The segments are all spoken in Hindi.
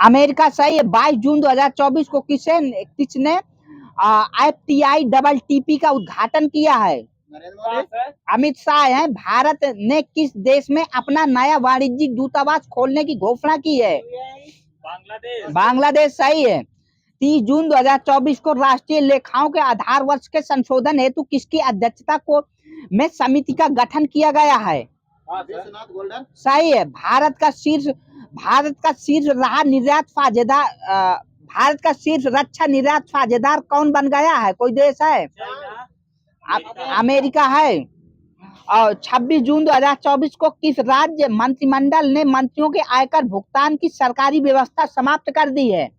अमेरिका सही है। 22 जून 2024 को किसने FTI TTP का उद्घाटन किया है? अमित शाह है। भारत ने किस देश में अपना नया वाणिज्यिक दूतावास खोलने की घोषणा की है? बांग्लादेश सही है। 30 जून 2024 को राष्ट्रीय लेखाओं के आधार वर्ष के संशोधन हेतु किसकी अध्यक्षता को में समिति का गठन किया गया है? सही है। भारत का शीर्ष रहा निर्यात साझेदार भारत का शीर्ष रक्षा निर्यात साझेदार कौन बन गया है? कोई देश है? अमेरिका है। और 26 जून 2024 को किस राज्य मंत्रिमंडल ने मंत्रियों के आयकर भुगतान की सरकारी व्यवस्था समाप्त कर दी है?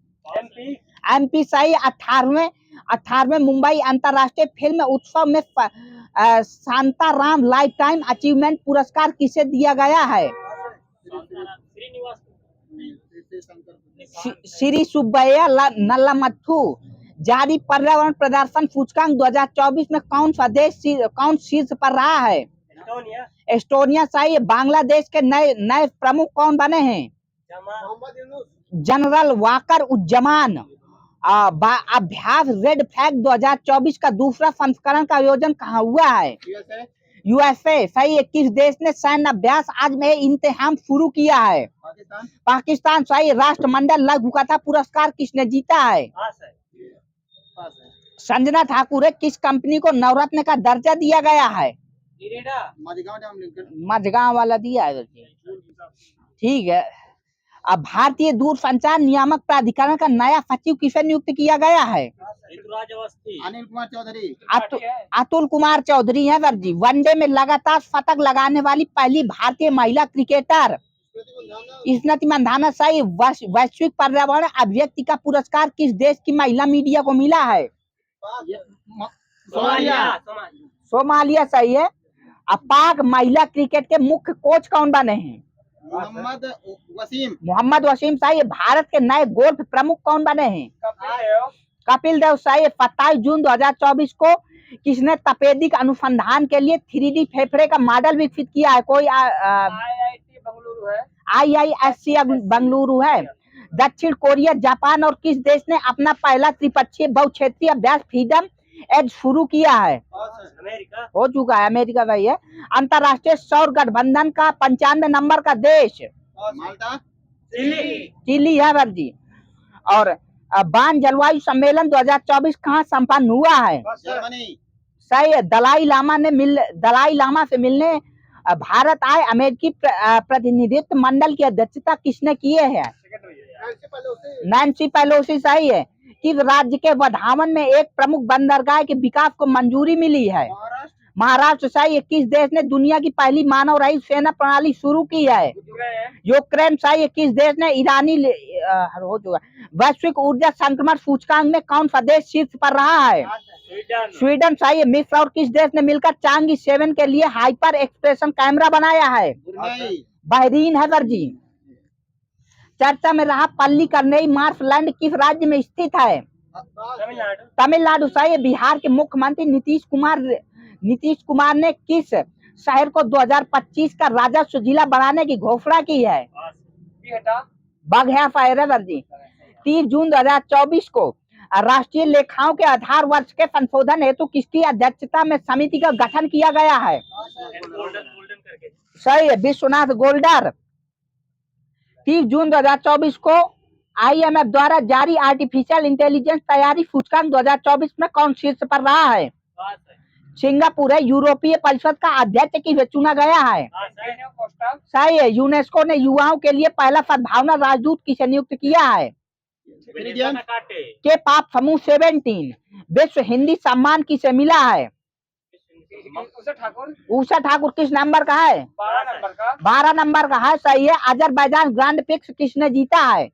MP सही। 18वें मुंबई अंतर्राष्ट्रीय फिल्म उत्सव में शांताराम लाइफ टाइम अचीवमेंट पुरस्कार किसे दिया गया है? श्री सुब्बैया नल्लामथु। जारी पर्यावरण प्रदर्शन सूचकांक 2024 में कौन शीर्ष पर रहा है? एस्टोनिया सही है। बांग्लादेश के नए प्रमुख कौन बने हैं? जनरल वाकर उज्जमान। अभ्यास रेड फ्लैग 2024 का दूसरा संस्करण का आयोजन कहाँ हुआ है? USA सही है। किस देश ने सैन्य अभ्यास आज में इंतजाम शुरू किया है? पाकिस्तान सही। राष्ट्रमंडल लघु कथा पुरस्कार किसने जीता है? संजना ठाकुर है। किस कंपनी को नवरत्न का दर्जा दिया गया है? मझगांव वाला दिया है। ठीक है। अब भारतीय दूरसंचार नियामक प्राधिकरण का नया सचिव किसे नियुक्त किया गया है? अनिल कुमार चौधरी। अतुल कुमार चौधरी है सर जी। वनडे में लगातार शतक लगाने वाली पहली भारतीय महिला क्रिकेटर स्मृति मंधाना सही। वैश्विक पर्यावरण अभिव्यक्ति का पुरस्कार किस देश की महिला मीडिया को मिला है? सोमालिया सही है। अब पाक महिला क्रिकेट के मुख्य कोच कौन बने हैं? मोहम्मद वसीम सही है। भारत के नए गोल्फ प्रमुख कौन बने हैं? कपिल देव सही है। 27 जून 2024 को किसने तपेदिक अनुसंधान के लिए 3D फेफड़े का मॉडल विकसित किया है? कोई IISc बंगलुरु है। दक्षिण कोरिया, जापान और किस देश ने अपना पहला त्रिपक्षीय बहुक्षेत्रीय अभ्यास फ्रीडम एज शुरू किया है? हो चुका है। अमेरिका का ही है। अंतरराष्ट्रीय सौर गठबंधन का 95 नंबर का देश चिली है सर जी। और बान जलवायु सम्मेलन 2024 कहाँ संपन्न हुआ है? सही है। दलाई लामा से मिलने भारत आए अमेरिकी प्रतिनिधित्व मंडल की अध्यक्षता किसने किए है? नैन्सी पेलोसी सही है। किस राज्य के वर्धावन में एक प्रमुख बंदरगाह के विकास को मंजूरी मिली है? महाराष्ट्र सही है। किस देश ने दुनिया की पहली मानव रहित सेना प्रणाली शुरू की है? यूक्रेन सही है। किस देश ने ईरानी हो चुका वैश्विक ऊर्जा संक्रमण सूचकांक में कौन सा देश शीर्ष पर रहा है? स्वीडन सही है। मिस्र और किस देश ने मिलकर चांगी 7 के लिए हाइपर एक्सप्रेशन कैमरा बनाया है? बहरीन है सर जी। चर्चा में रहा पल्ली करनई मार्शलैंड किस राज्य में स्थित है? तमिलनाडु सही है। बिहार के मुख्यमंत्री नीतीश कुमार ने किस शहर को 2025 का राजस्व जिला बनाने की घोषणा की है? बगहा शहर है सर जी। 30 जून 2024 को राष्ट्रीय लेखाओं के आधार वर्ष के संशोधन हेतु किसकी अध्यक्षता में समिति का गठन किया गया है? सही है। विश्वनाथ गोल्डर। 30 जून 2024 को IMF द्वारा जारी आर्टिफिशियल इंटेलिजेंस तैयारी सूचकांक 2024 में कौन शीर्ष पर रहा है? सिंगापुर है। यूरोपीय परिषद का अध्यक्ष किसे चुना गया है? सही है। यूनेस्को ने युवाओं के लिए पहला सद्भावना राजदूत किसे नियुक्त किया है? के पाप समूह 17। विश्व हिंदी सम्मान किसे मिला है? उषा ठाकुर किस नंबर का है? 12 नंबर का है। सही है। अजरबैजान ग्रैंड प्रिक्स किसने जीता है?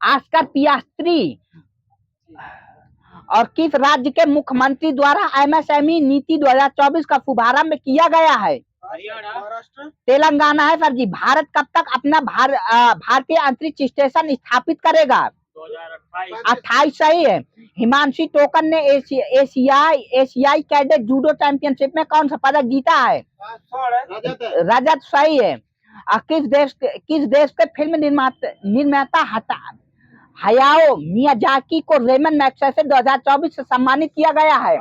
Oscar Piastri. और किस राज्य के मुख्यमंत्री द्वारा MSME नीति 2024 का शुभारंभ किया गया है? तेलंगाना है सर जी। भारत कब तक अपना भारतीय अंतरिक्ष स्टेशन स्थापित करेगा? 28 सही है। हिमांशी टोकन ने एशियाई कैडेट जूडो चैंपियनशिप में कौन सा पदक जीता है? रजत सही है। किस देश के फिल्म निर्माता हयाओ मियाजाकी को रेमन मैग्सेसे 2024 से सम्मानित किया गया है?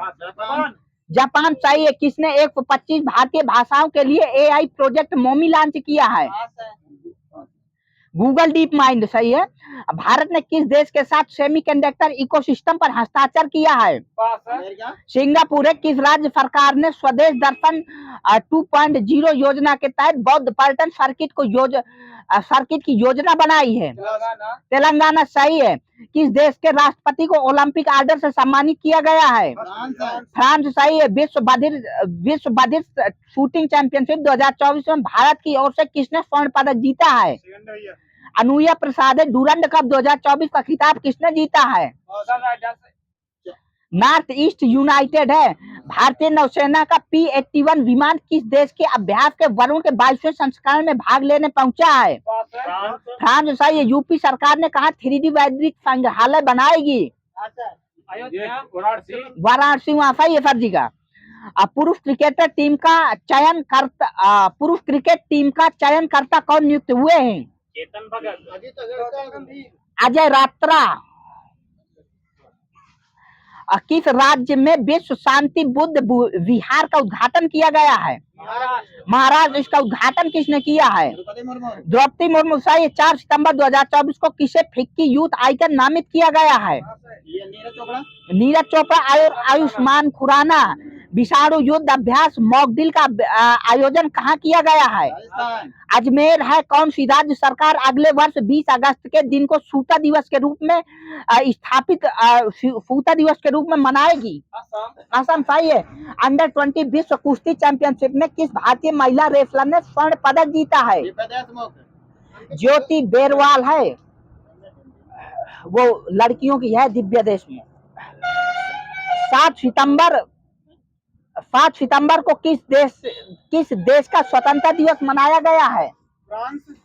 जापान। सही है। किसने 125 भारतीय भाषाओं के लिए AI प्रोजेक्ट मोमी लॉन्च किया है? Google deep mind. सही है। भारत ने किस देश के साथ सेमीकंडक्टर इकोसिस्टम पर हस्ताक्षर किया है? सिंगापुर है। किस राज्य सरकार ने स्वदेश दर्शन 2.0 योजना के तहत बौद्ध पर्यटन सर्किट की योजना बनाई है? तेलंगाना। सही है। किस देश के राष्ट्रपति को ओलंपिक ऑर्डर से सम्मानित किया गया है? फ्रांस। सही है। विश्व बधिर शूटिंग चैंपियनशिप 2024 में भारत की ओर से किसने स्वर्ण पदक जीता है? अनुया प्रसाद है। डूरंड कप 2024 का खिताब किसने जीता है? नॉर्थ ईस्ट यूनाइटेड है। भारतीय नौसेना का P-81 विमान किस देश के अभ्यास के वरुण के 22वें संस्करण में भाग लेने पहुंचा है? फ्रांस। सही है। यूपी सरकार ने कहा 3D वैदिक संग्रहालय बनाएगी? वाराणसी। वहां। सही है सर जी का। पुरुष क्रिकेट टीम का चयनकर्ता कौन नियुक्त हुए हैं? चेतन भगत, अजय रात्रा। किस राज्य में विश्व शांति बुद्ध विहार का उद्घाटन किया गया है? महाराष्ट्र। इसका उद्घाटन किसने किया है? द्रौपदी मुर्मू। सही है। 4 सितंबर 2024 को किसे फिक्की यूथ आइकन नामित किया गया है? नीरज चोपड़ा। आयुष्मान खुराना। विषाणु युद्ध अभ्यास मॉकड्रिल का आयोजन कहाँ किया गया है? अजमेर है। कौन सी राज्य सरकार अगले वर्ष 20 अगस्त के दिन को सूता दिवस के रूप में सूता दिवस के रूप में मनाएगी? असम। सही है। अंडर 20 विश्व कुश्ती चैंपियनशिप में किस भारतीय महिला रेसलर ने स्वर्ण पदक जीता है? ज्योति बेरवाल है। वो लड़कियों की है दिव्य देश में। 7 सितंबर को किस देश का स्वतंत्रता दिवस मनाया गया है?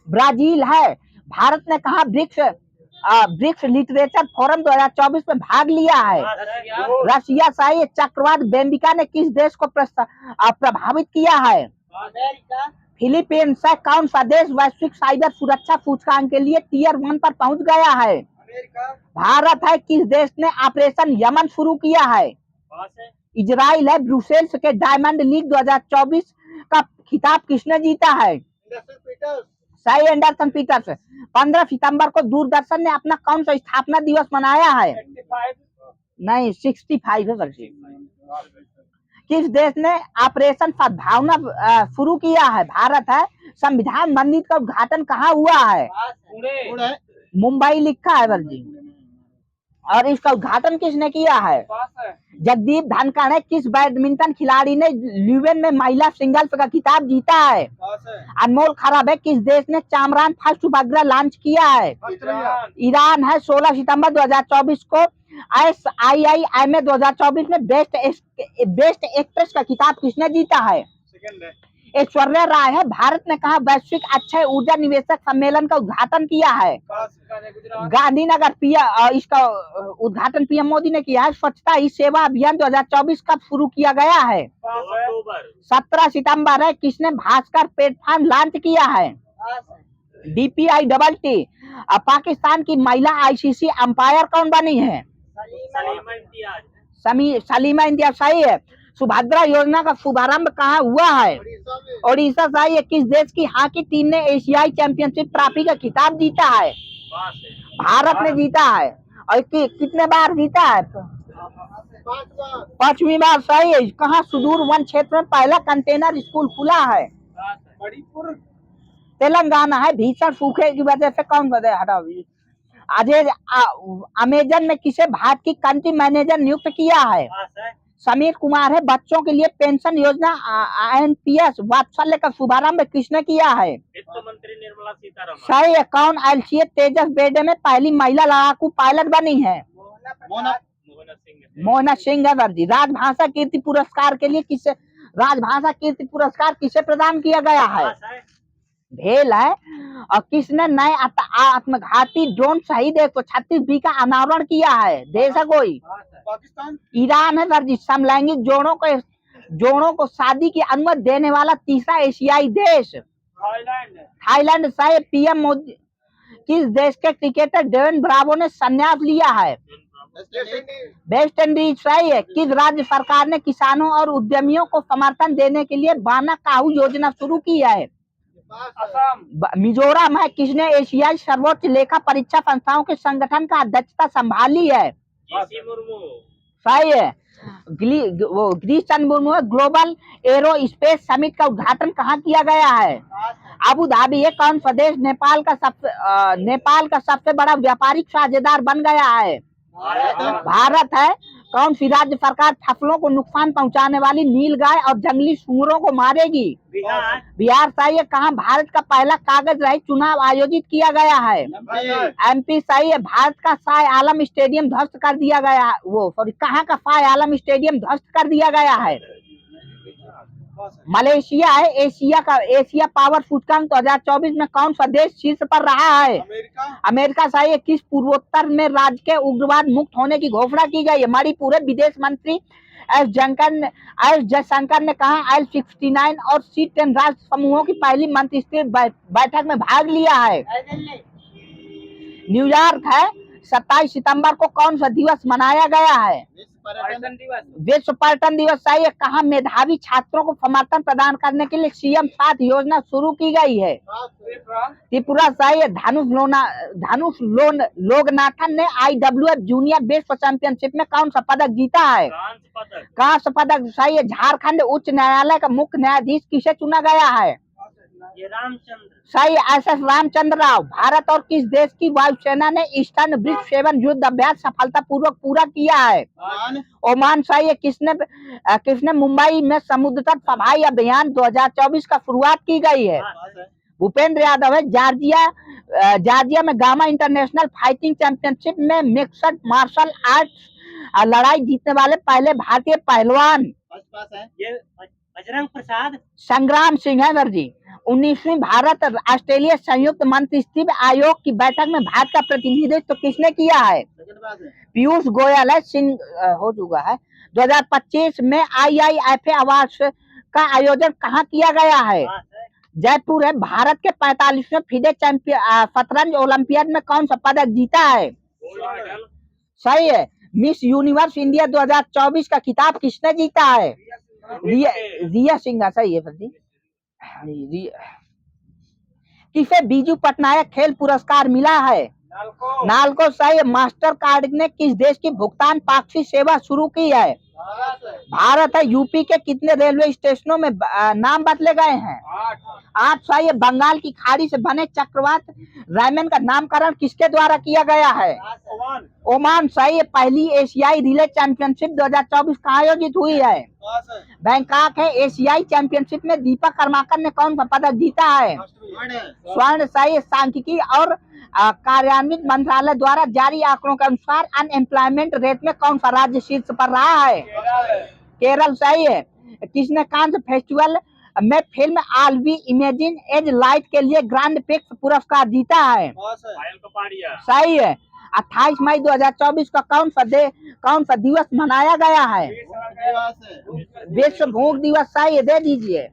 ब्राजील है। भारत ने कहा ब्रिक्स लिटरेचर फोरम 2024 में भाग लिया है? रशिया। सही है। चक्रवात बेम्बिका ने किस देश को प्रभावित किया है? फिलीपींस है। कौन सा देश वैश्विक साइबर सुरक्षा सूचकांक के लिए Tier 1 पर पहुंच गया है? भारत है। किस देश ने ऑपरेशन यमन शुरू किया है? इजराइल है। ब्रुसेल्स के डायमंड लीग 2024 का खिताब किसने जीता है? सही। Anderson Peters. 15 सितंबर को दूरदर्शन ने अपना कौन सा स्थापना दिवस मनाया है? नहीं, 65 है सर जी। किस देश ने ऑपरेशन सद्भावना शुरू किया है? भारत है। संविधान मंदिर का उद्घाटन कहाँ हुआ है? मुंबई लिखा है सर जी। और इसका उद्घाटन किसने किया है? जगदीप धनखड़ है। किस बैडमिंटन खिलाड़ी ने ल्यूवेन में महिला सिंगल्स का खिताब जीता है? अनमोल खराब है। किस देश ने चांद्रयान फर्स्ट उपग्रह लॉन्च किया है? ईरान है। 16 सितंबर 2024 को SIIMA 2024 में बेस्ट एक्ट्रेस का खिताब किसने जीता है? ऐश्वर्या राय है। भारत ने कहा वैश्विक अक्षय ऊर्जा निवेशक सम्मेलन का उद्घाटन किया है? गांधीनगर। इसका उद्घाटन PM मोदी ने किया है। स्वच्छता ही सेवा अभियान 2024 कब शुरू किया गया है? 17 सितंबर है। किसने भास्कर प्लेटफॉर्म लॉन्च किया है? DPITT। पाकिस्तान की महिला ICC अंपायर कौन बनी है? सलीमा इम्तियाज। सही है। सुभद्रा योजना का शुभारंभ कहाँ हुआ है? ओडिशा। सही है। किस देश की हॉकी टीम ने एशियाई चैंपियनशिप ट्रॉफी का खिताब जीता है? भारत ने जीता है। और कितने बार जीता है? 5वीं बार। सही है। कहाँ सुदूर वन क्षेत्र में पहला कंटेनर स्कूल खुला है? तेलंगाना है। भीषण सूखे की वजह से कौन हटा? अमेजन में किसे भारत की कंट्री मैनेजर नियुक्त किया है? समीर कुमार है। बच्चों के लिए पेंशन योजना NPS वात्सल्य का शुभारंभ किसने किया है? वित्त मंत्री निर्मला सीतारमण। सही है। कौन LCA तेजस बेड़े में पहली महिला लड़ाकू पायलट बनी है? मोहना सिंह है सर जी। राजभाषा कीर्ति पुरस्कार किसे प्रदान किया गया है? भेल है। और किसने नए आत्मघाती ड्रोन शहीद 136B का अनावरण किया है? देश है कोई? पाकिस्तान। ईरान है सर जी। समलैंगिक जोड़ों को शादी की अनुमति देने वाला तीसरा एशियाई देश? थाईलैंड से पीएम मोदी, किस देश के क्रिकेटर डेविन ब्रावो ने संन्यास लिया है? West Indies. सही है। किस राज्य सरकार ने किसानों और उद्यमियों को समर्थन देने के लिए बाना काहू योजना शुरू की है? मिजोरम है। किसने एशियाई सर्वोच्च लेखा परीक्षा संस्थाओं के संगठन का अध्यक्षता संभाली है? सही है। Girish Chandra Murmu. Global aerospace summit का उद्घाटन कहाँ किया गया है? अबू धाबी है। कौन सा देश नेपाल का सबसे बड़ा व्यापारिक साझेदार बन गया है? भारत है। कौन सी राज्य सरकार फसलों को नुकसान पहुंचाने वाली नीलगाय और जंगली सूअरों को मारेगी? बिहार। सही है। कहाँ भारत का पहला कागज रहित चुनाव आयोजित किया गया है? एमपी। सही है। भारत का शाह आलम स्टेडियम ध्वस्त कर दिया गया, कहाँ का शाह आलम स्टेडियम ध्वस्त कर दिया गया है? मलेशिया है। एशिया पावर सूचकांक 2024 में कौन सा देश शीर्ष पर रहा है? अमेरिका। सही है। किस पूर्वोत्तर में राज्य के उग्रवाद मुक्त होने की घोषणा की गई है? मणिपुर है। विदेश मंत्री एस जयशंकर ने कहा L69 और C10 राष्ट्र समूहों की पहली मंत्रिस्तरीय बैठक में भाग लिया है? न्यूयॉर्क है। 27 सितंबर को कौन सा दिवस मनाया गया है? विश्व पर्यटन दिवस। सही है। कहाँ मेधावी छात्रों को समर्थन प्रदान करने के लिए सीएम 7 योजना शुरू की गई है? त्रिपुरा। सही है। धनुष लोकनाथन ने IWF जूनियर विश्व चैंपियनशिप में कौन सा पदक जीता है? कांस्य पदक। सही है। झारखंड उच्च न्यायालय का मुख्य न्यायाधीश किसे चुना गया है? सही SS रामचंद्र राव। भारत और किस देश की वायुसेना ने ईस्टर्न ब्रिज 7 युद्ध अभ्यास सफलतापूर्वक पूरा किया है? ओमान। सही है। किसने मुंबई में समुद्र तट सफाई अभियान 2024 का शुरुआत की गई है? भूपेंद्र यादव है। जॉर्जिया में गामा इंटरनेशनल फाइटिंग चैंपियनशिप में मिक्सड मार्शल आर्ट्स लड़ाई जीतने वाले पहले भारतीय पहलवान? बजरंग प्रसाद। संग्राम सिंह है सर जी। 19वीं भारत ऑस्ट्रेलिया संयुक्त मंत्रिस्तरीय आयोग की बैठक में भारत का प्रतिनिधित्व किसने किया है? पीयूष गोयल है। हो चुका है। 2025 में IIFA अवार्ड का आयोजन कहाँ किया गया है? जयपुर है। भारत के 45वें फिडे शतरंज ओलंपियाड में कौन सा पदक जीता है? सही है। मिस यूनिवर्स इंडिया 2024 का खिताब किसने जीता है? रिया सिंह। सही है सर जी। किसे बीजू पटनायक खेल पुरस्कार मिला है? नालको। सही है। मास्टर कार्ड ने किस देश की भुगतान पाक्षिक सेवा शुरू की है? भारत है। यूपी के कितने रेलवे स्टेशनों में नाम बदले गए हैं? 8। सही है। बंगाल की खाड़ी से बने चक्रवात रायमन का नामकरण किसके द्वारा किया गया है? ओमान। सही है। पहली एशियाई रिले चैंपियनशिप 2024 कहाँ आयोजित हुई है? बैंकॉक है। एशियाई चैंपियनशिप में दीपक कर्माकर ने कौन सा पदक जीता है? स्वर्ण। सही है। सांख्यिकी और कार्यान्वित मंत्रालय द्वारा जारी आंकड़ों के अनुसार अनएम्प्लॉयमेंट रेट में कौन सा राज्य शीर्ष पर रहा है? केरल। सही है। किसने कांस फेस्टिवल में film all we imagine as light के लिए ग्रैंड प्रिक्स पुरस्कार जीता है? सही है। 28 मई 2024 का कौन सा दिवस मनाया गया है? विश्व भूख दिवस। सही है। दे दीजिए।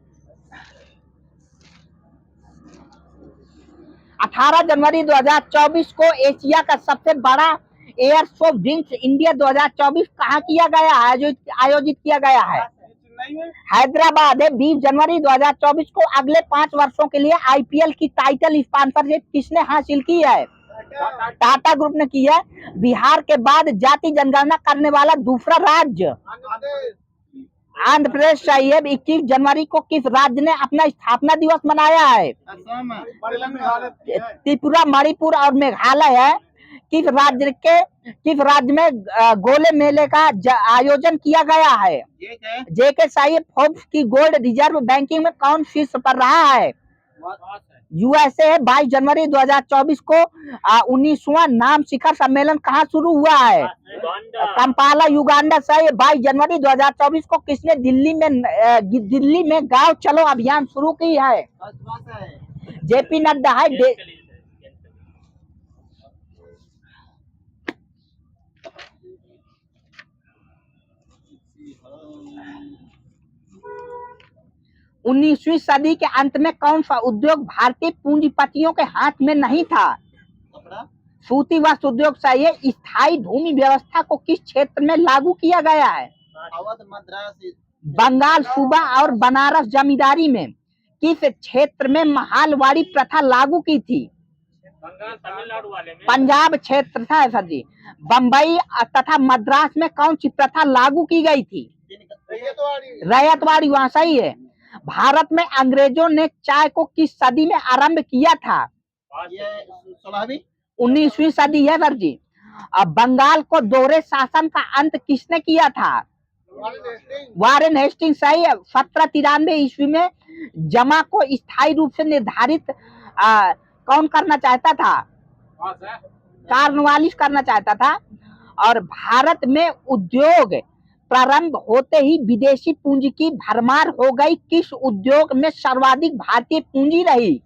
18 जनवरी 2024 को एशिया का सबसे बड़ा एयर शो विंग्स इंडिया 2024 कहाँ किया गया है? आयोजित किया गया है? हैदराबाद है। 20 जनवरी 2024 को अगले 5 वर्षों के लिए IPL की टाइटल स्पॉन्सरशिप किसने हासिल की है? टाटा ग्रुप ने की है। बिहार के बाद जाति जनगणना करने वाला दूसरा राज्य? आंध्र प्रदेश। सही है। 21 जनवरी को किस राज्य ने अपना स्थापना दिवस मनाया है? त्रिपुरा, मणिपुर और मेघालय है। किस राज्य में गोले मेले का आयोजन किया गया है? JK। सही है। फोर्ब्स की गोल्ड रिजर्व बैंकिंग में कौन शीर्ष पर रहा है? USA है। 22 जनवरी 2024 को 19वां नाम शिखर सम्मेलन कहाँ शुरू हुआ है? Kampala, Uganda. सही है। 22 जनवरी 2024 को किसने दिल्ली में गांव चलो अभियान शुरू की है? JP नड्डा है। 19वीं सदी के अंत में कौन सा उद्योग भारतीय पूंजीपतियों के हाथ में नहीं था? सूती वस्त्र उद्योग। सही है। स्थायी भूमि व्यवस्था को किस क्षेत्र में लागू किया गया है? अवध, मद्रास, बंगाल सूबा और बनारस जमींदारी में किस क्षेत्र में महालवाड़ी प्रथा लागू की थी? बंगाल तमिलनाडु वाले में। पंजाब क्षेत्र था सर जी। बंबई तथा मद्रास में कौन सी प्रथा लागू की गई थी? रैयतवाड़ी। वहां। सही है। भारत में अंग्रेजों ने चाय को किस सदी में आरंभ किया था? 19वीं सदी है सर जी। अब बंगाल को दोहरे शासन का अंत किसने किया था? Warren Hasting. सही है। 1793 ईस्वी में जमा को स्थायी रूप से निर्धारित कौन करना चाहता था? कॉर्नवालिस करना चाहता था। और भारत में उद्योग प्रारंभ होते ही विदेशी पूंजी की भरमार हो गई। किस उद्योग में सर्वाधिक भारतीय पूंजी रही?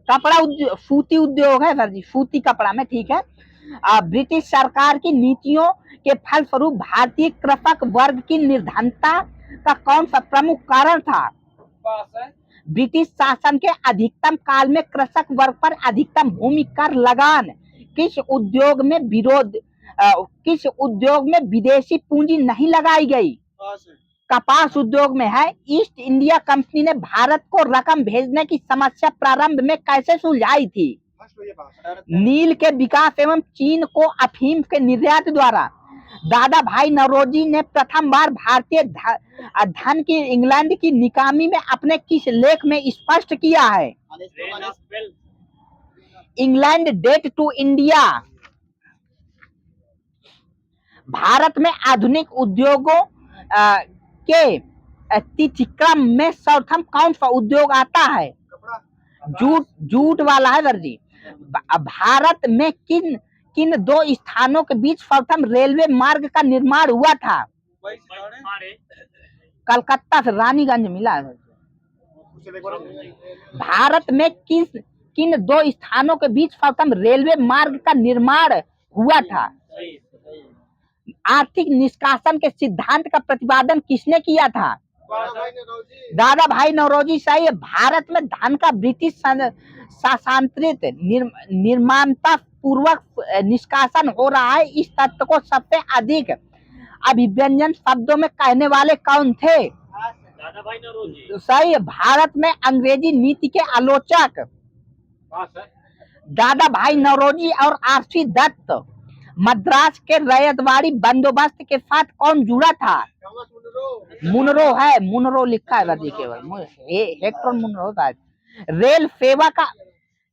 कपड़ा उद्योग। सूती उद्योग है सर जी। सूती कपड़ा में। ठीक है। ब्रिटिश सरकार की नीतियों के फलस्वरूप भारतीय कृषक वर्ग की निर्धनता का कौन सा प्रमुख कारण था? ब्रिटिश शासन के अधिकतम काल में कृषक वर्ग पर अधिकतम भूमि कर लगान। किस उद्योग में विदेशी पूंजी नहीं लगाई गई? कपास उद्योग में है। ईस्ट इंडिया कंपनी ने भारत को रकम भेजने की समस्या प्रारंभ में कैसे सुलझाई थी? नील के विकास एवं चीन को अफीम के निर्यात द्वारा। दादा भाई नौरोजी ने प्रथम बार भारतीय धन की इंग्लैंड की निकामी में अपने किस लेख में स्पष्ट किया है? England debt to India. भारत में आधुनिक उद्योगों के तिथिक्रम में सर्वप्रथम कौन सा उद्योग आता है? जूट वाला है सर जी। भारत में किन दो स्थानों के बीच प्रथम रेलवे मार्ग का निर्माण हुआ था? कलकत्ता से रानीगंज मिला है। भारत में किन दो स्थानों के बीच प्रथम रेलवे मार्ग का निर्माण हुआ था? आर्थिक निष्कासन के सिद्धांत का प्रतिपादन किसने किया था? दादा भाई नौरोजी। सही है। भारत में धन का ब्रिटिश शासनांतरित निर्माणता पूर्वक निष्कासन हो रहा है। इस तथ्य को सबसे अधिक अभिव्यंजन शब्दों में कहने वाले कौन थे? दादा भाई नौरोजी। सही है। भारत में अंग्रेजी नीति के आलोचक दादा भाई नौरोजी और आरसी दत्त। मद्रास के रैयतवाड़ी बंदोबस्त के साथ कौन जुड़ा था? मुनरो है। मुनरो लिखा है केवल हेक्टर मुनरो का।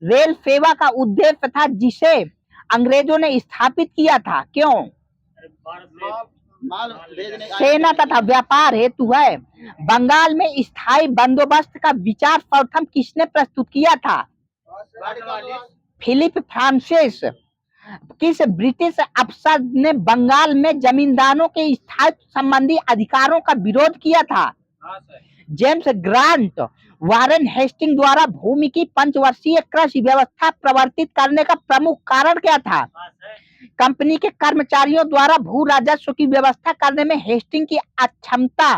रेल सेवा का उद्देश्य था जिसे अंग्रेजों ने स्थापित किया था। क्यों? सेना तथा व्यापार हेतु है। बंगाल में स्थायी बंदोबस्त का विचार प्रथम किसने प्रस्तुत किया था? Philip Francis. किस ब्रिटिश अफसर ने बंगाल में जमींदारों के स्थायित्व संबंधी अधिकारों का विरोध किया था? James grant. वारेन हेस्टिंग द्वारा भूमि की पंचवर्षीय कृषि व्यवस्था प्रवर्तित करने का प्रमुख कारण क्या था? कंपनी के कर्मचारियों द्वारा भू राजस्व की व्यवस्था करने में हेस्टिंग की अक्षमता।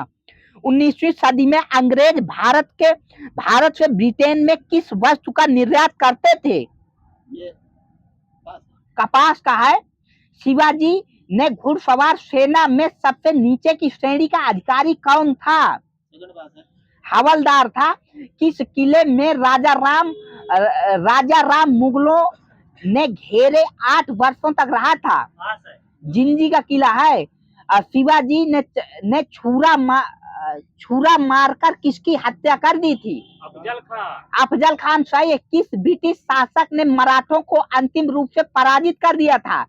19वीं सदी में अंग्रेज भारत से ब्रिटेन में किस वस्तु का निर्यात करते थे? कपास का है। शिवाजी ने घुड़सवार सेना में सबसे नीचे की श्रेणी का अधिकारी कौन था? हवलदार था। किस किले में राजा राम मुगलों ने घेरे 8 वर्षों तक रहा था? जिंजी का किला है। शिवाजी ने छुरा मारकर किसकी हत्या कर दी थी? अफजल खान। सही है। किस ब्रिटिश शासक ने मराठों को अंतिम रूप से पराजित कर दिया था?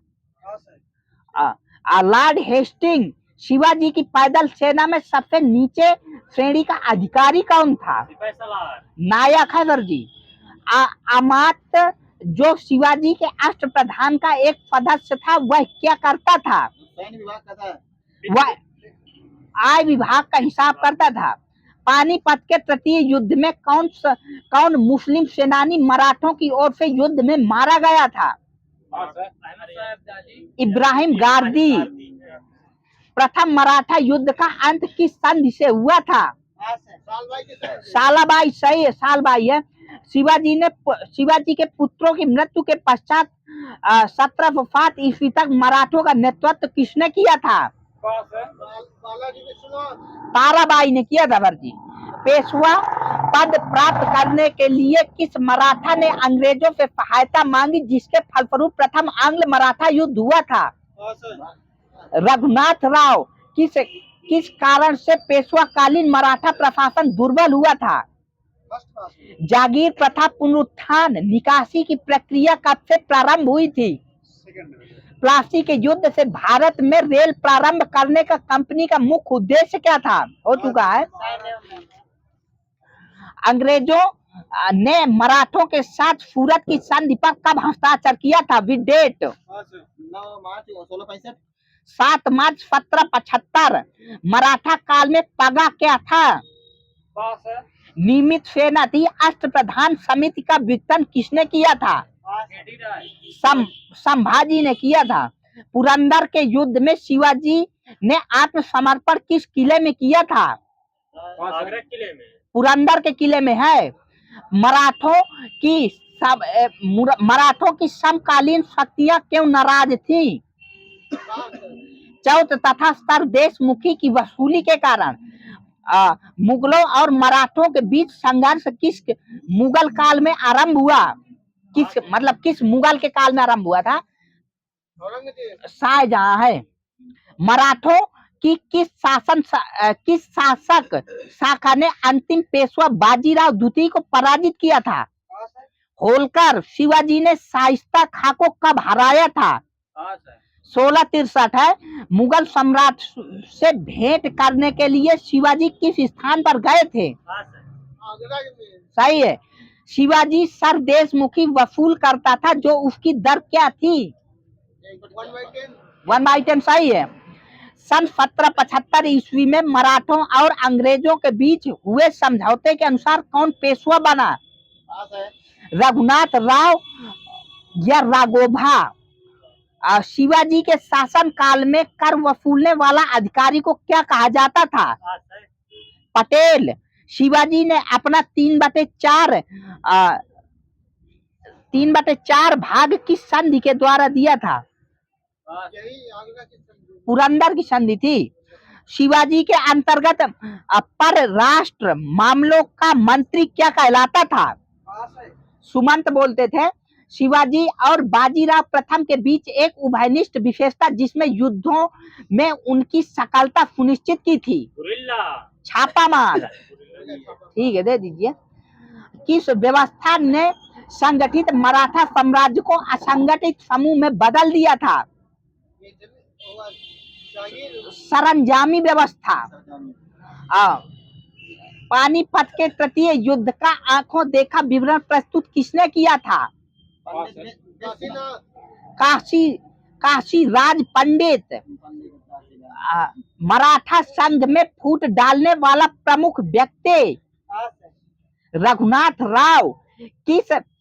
Lord Hasting. शिवाजी की पैदल सेना में सबसे नीचे श्रेणी का अधिकारी कौन था? नायक है सर जी। अमात्य जो शिवाजी के अष्टप्रधान का एक सदस्य था वह क्या करता था? वह आय विभाग का हिसाब करता था। पानीपत के तृतीय युद्ध में कौन मुस्लिम सेनानी मराठों की ओर से युद्ध में मारा गया था? इब्राहिम गारदी। प्रथम मराठा युद्ध का अंत किस संधि से हुआ था? सालाबाई सही है, सालबाई है। शिवाजी के पुत्रों की मृत्यु के पश्चात 17 वफात ईस्वी तक मराठों का नेतृत्व किसने किया था? ताराबाई ने किया था भरजी। पेशवा पद प्राप्त करने के लिए किस मराठा ने अंग्रेजों से सहायता मांगी, जिसके फलस्वरूप प्रथम आंग्ल मराठा युद्ध हुआ था? रघुनाथ राव। किस कारण से पेशवाकालीन मराठा प्रशासन दुर्बल हुआ था? जागीर प्रथा पुनरुत्थान निकासी की प्रक्रिया कब से प्रारंभ हुई थी? प्लासी के युद्ध से भारत में रेल प्रारंभ करने का कंपनी का मुख्य उद्देश्य क्या था? हो चुका है। अंग्रेजों ने मराठों के साथ सूरत की संधि पर कब हस्ताक्षर किया था? विद डेट 7 मार्च 1775। मराठा काल में पगा क्या था? नियमित सेना थी। अष्टप्रधान समिति का विघटन किसने किया था? संभाजी ने किया था। पुरंदर के युद्ध में शिवाजी ने आत्मसमर्पण किस किले में किया था? आगरा किले में। पुरंदर के किले में है। मराठों की समकालीन शक्तियां क्यों नाराज थी? चौथ तथा सरदेशमुखी की वसूली के कारण। मुगलों और मराठों के बीच संघर्ष किस मुगल काल में आरंभ हुआ? किस मुगल के काल में आरंभ हुआ था? शाहजहां है। मराठों की किस शासक शाखा ने अंतिम पेशवा बाजीराव द्वितीय को पराजित किया था? होलकर। शिवाजी ने शाइस्ता खां को कब हराया था? 1663 है। मुगल सम्राट से भेंट करने के लिए शिवाजी किस स्थान पर गए थे? सही है। शिवाजी सरदेशमुखी वसूल करता था, जो उसकी दर क्या थी? 1/10 सही है। सन 1775 ईस्वी में मराठों और अंग्रेजों के बीच हुए समझौते के अनुसार कौन पेशवा बना? रघुनाथ राव या राघोबा। शिवाजी के शासन काल में कर वसूलने वाला अधिकारी को क्या कहा जाता था? पटेल। शिवाजी ने अपना 3/4 भाग किस संधि के द्वारा दिया था? पुरंदर की संधि थी। शिवाजी के अंतर्गत परराष्ट्र मामलों का मंत्री क्या कहलाता था? सुमंत बोलते थे। शिवाजी और बाजीराव प्रथम के बीच एक उभयनिष्ठ विशेषता जिसमें युद्धों में उनकी सफलता सुनिश्चित की थी? छापामार। ठीक है, दे दीजिए। किस व्यवस्था ने संगठित मराठा साम्राज्य को असंगठित समूह में बदल दिया था? सरंजामी व्यवस्था। पानीपत के तृतीय युद्ध का आंखों देखा विवरण प्रस्तुत किसने किया था? काशी राज पंडित। मराठा संघ में फूट डालने वाला प्रमुख व्यक्ति? रघुनाथ राव।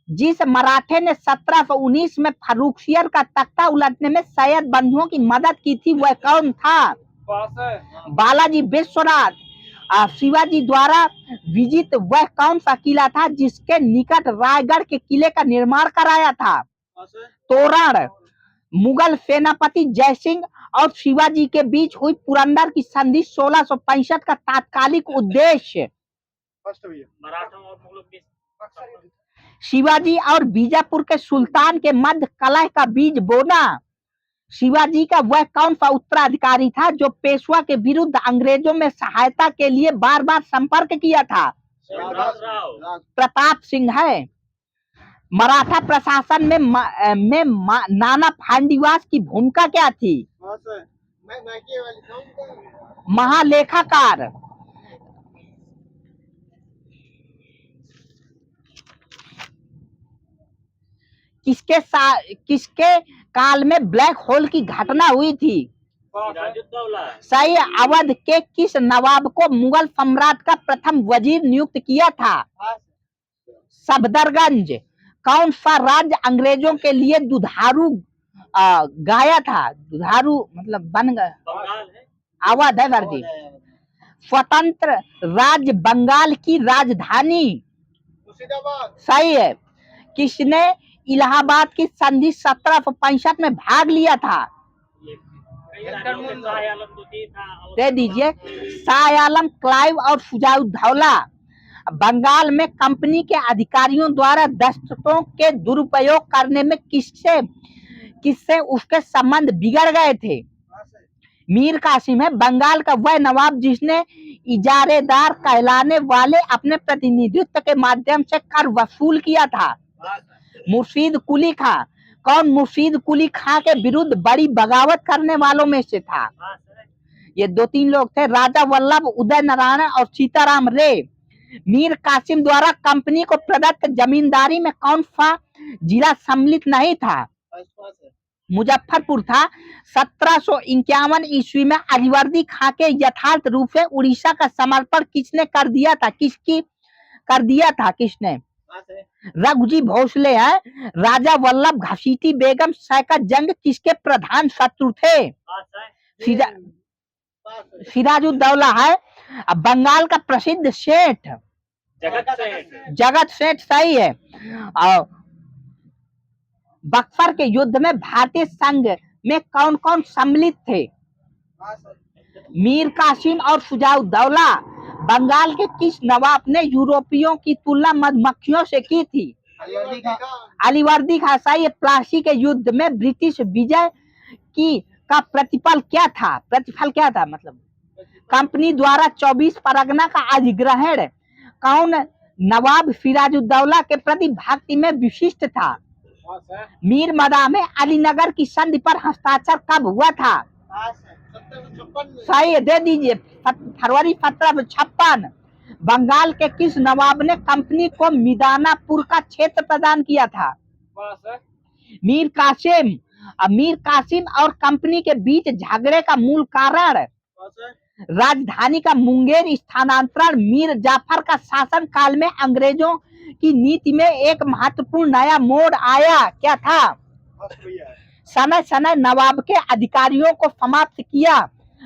जिस मराठे ने 1719 में फर्रुखसियर का तख्ता उलटने में सैयद बंधुओं की मदद की थी, वह कौन था? बालाजी विश्वनाथ। शिवाजी द्वारा विजित वह कौन सा किला था जिसके निकट रायगढ़ के किले का निर्माण कराया था? तोरण। मुगल सेनापति जयसिंह और शिवाजी के बीच हुई पुरंदर की संधि 1665 का तात्कालिक उद्देश्य? मराठों और मुगलों के शिवाजी और बीजापुर के सुल्तान के मध्य कलह का बीज बोना। शिवाजी का वह कौन सा उत्तराधिकारी था जो पेशवा के विरुद्ध अंग्रेजों में सहायता के लिए बार बार संपर्क किया था? प्रताप सिंह है। मराठा प्रशासन में नाना फांडीवास की भूमिका क्या थी? महालेखाकार। किसके काल में ब्लैक होल की घटना हुई थी? सही। अवध के किस नवाब को मुगल सम्राट का प्रथम वजीर नियुक्त किया था? सफदरगंज। कौन सा राज्य अंग्रेजों के लिए दुधारू गाया था? दुधारू मतलब बन गया। अवध है वर्दी। स्वतंत्र राज्य बंगाल की राजधानी सही है। किसने इलाहाबाद की संधि 1765 में भाग लिया था? शाह आलम द्वितीय था। दे दीजिए। शाह आलम, क्लाइव और सुजाउद्दौला। बंगाल में कंपनी के अधिकारियों द्वारा दस्तों के दुरुपयोग करने में किससे उसके संबंध बिगड़ गए थे? मीर कासिम है बंगाल का वह नवाब जिसने इजारेदार कहलाने वाले अपने प्रतिनिधित्व के माध्यम से कर वसूल किया था। मुर्शीद कुली खां। कौन मुर्शीद कुली खां के विरुद्ध बड़ी बगावत करने वालों में से था? ये 2-3 लोग थे, राजा वल्लभ, उदय नारायण और सीताराम रे। मीर कासिम द्वारा कंपनी को प्रदत्त जमींदारी में कौन सा जिला सम्मिलित नहीं था? मुजफ्फरपुर था। 1751 ईस्वी में अलीवर्दी खां के यथार्थ रूप से उड़ीसा का समर्पण किसने कर दिया था? किसने? रघुजी भोसले है। राजा वल्लभ, घसीटी बेगम, सैका जंग किसके प्रधान शत्रु थे? सिराजुद्दौला है। अब बंगाल का प्रसिद्ध सेठ जगत सेठ सही है। और बक्सर के युद्ध में भारतीय संघ में कौन कौन सम्मिलित थे? मीर कासिम और सुजाउद्दौला। बंगाल के किस नवाब ने यूरोपियों की तुलना मधुमक्खियों से की थी? अलीवर्दी खां सही है। प्लासी के युद्ध में ब्रिटिश विजय का प्रतिफल क्या था? मतलब कंपनी द्वारा 24 परगना का अधिग्रहण कौन नवाब सिराजुद्दौला के प्रति भक्ति में विशिष्ट था? मीर मदा में अलीनगर की संधि पर हस्ताक्षर कब हुआ था? सही है, दे दीजिए। फरवरी 1756। बंगाल के किस नवाब ने कंपनी को मिदानापुर का क्षेत्र प्रदान किया था? मीर कासिम। मीर कासिम और कंपनी के बीच झगड़े का मूल कारण? राजधानी का मुंगेर स्थानांतरण। मीर जाफर का शासन काल में अंग्रेजों की नीति में एक महत्वपूर्ण नया मोड़ आया, क्या था? समय समय नवाब के अधिकारियों को समाप्त किया।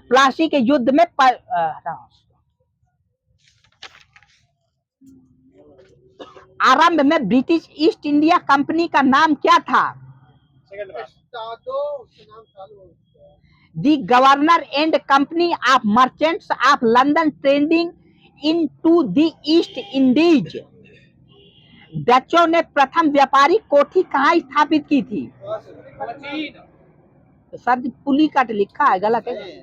प्लासी के युद्ध में आरंभ में ब्रिटिश ईस्ट इंडिया कंपनी का नाम क्या था? The governor and company of merchants of London trading into the East Indies. डचों ने प्रथम व्यापारिक कोठी कहाँ स्थापित की थी? सर पुली कट लिखा है, गलत है।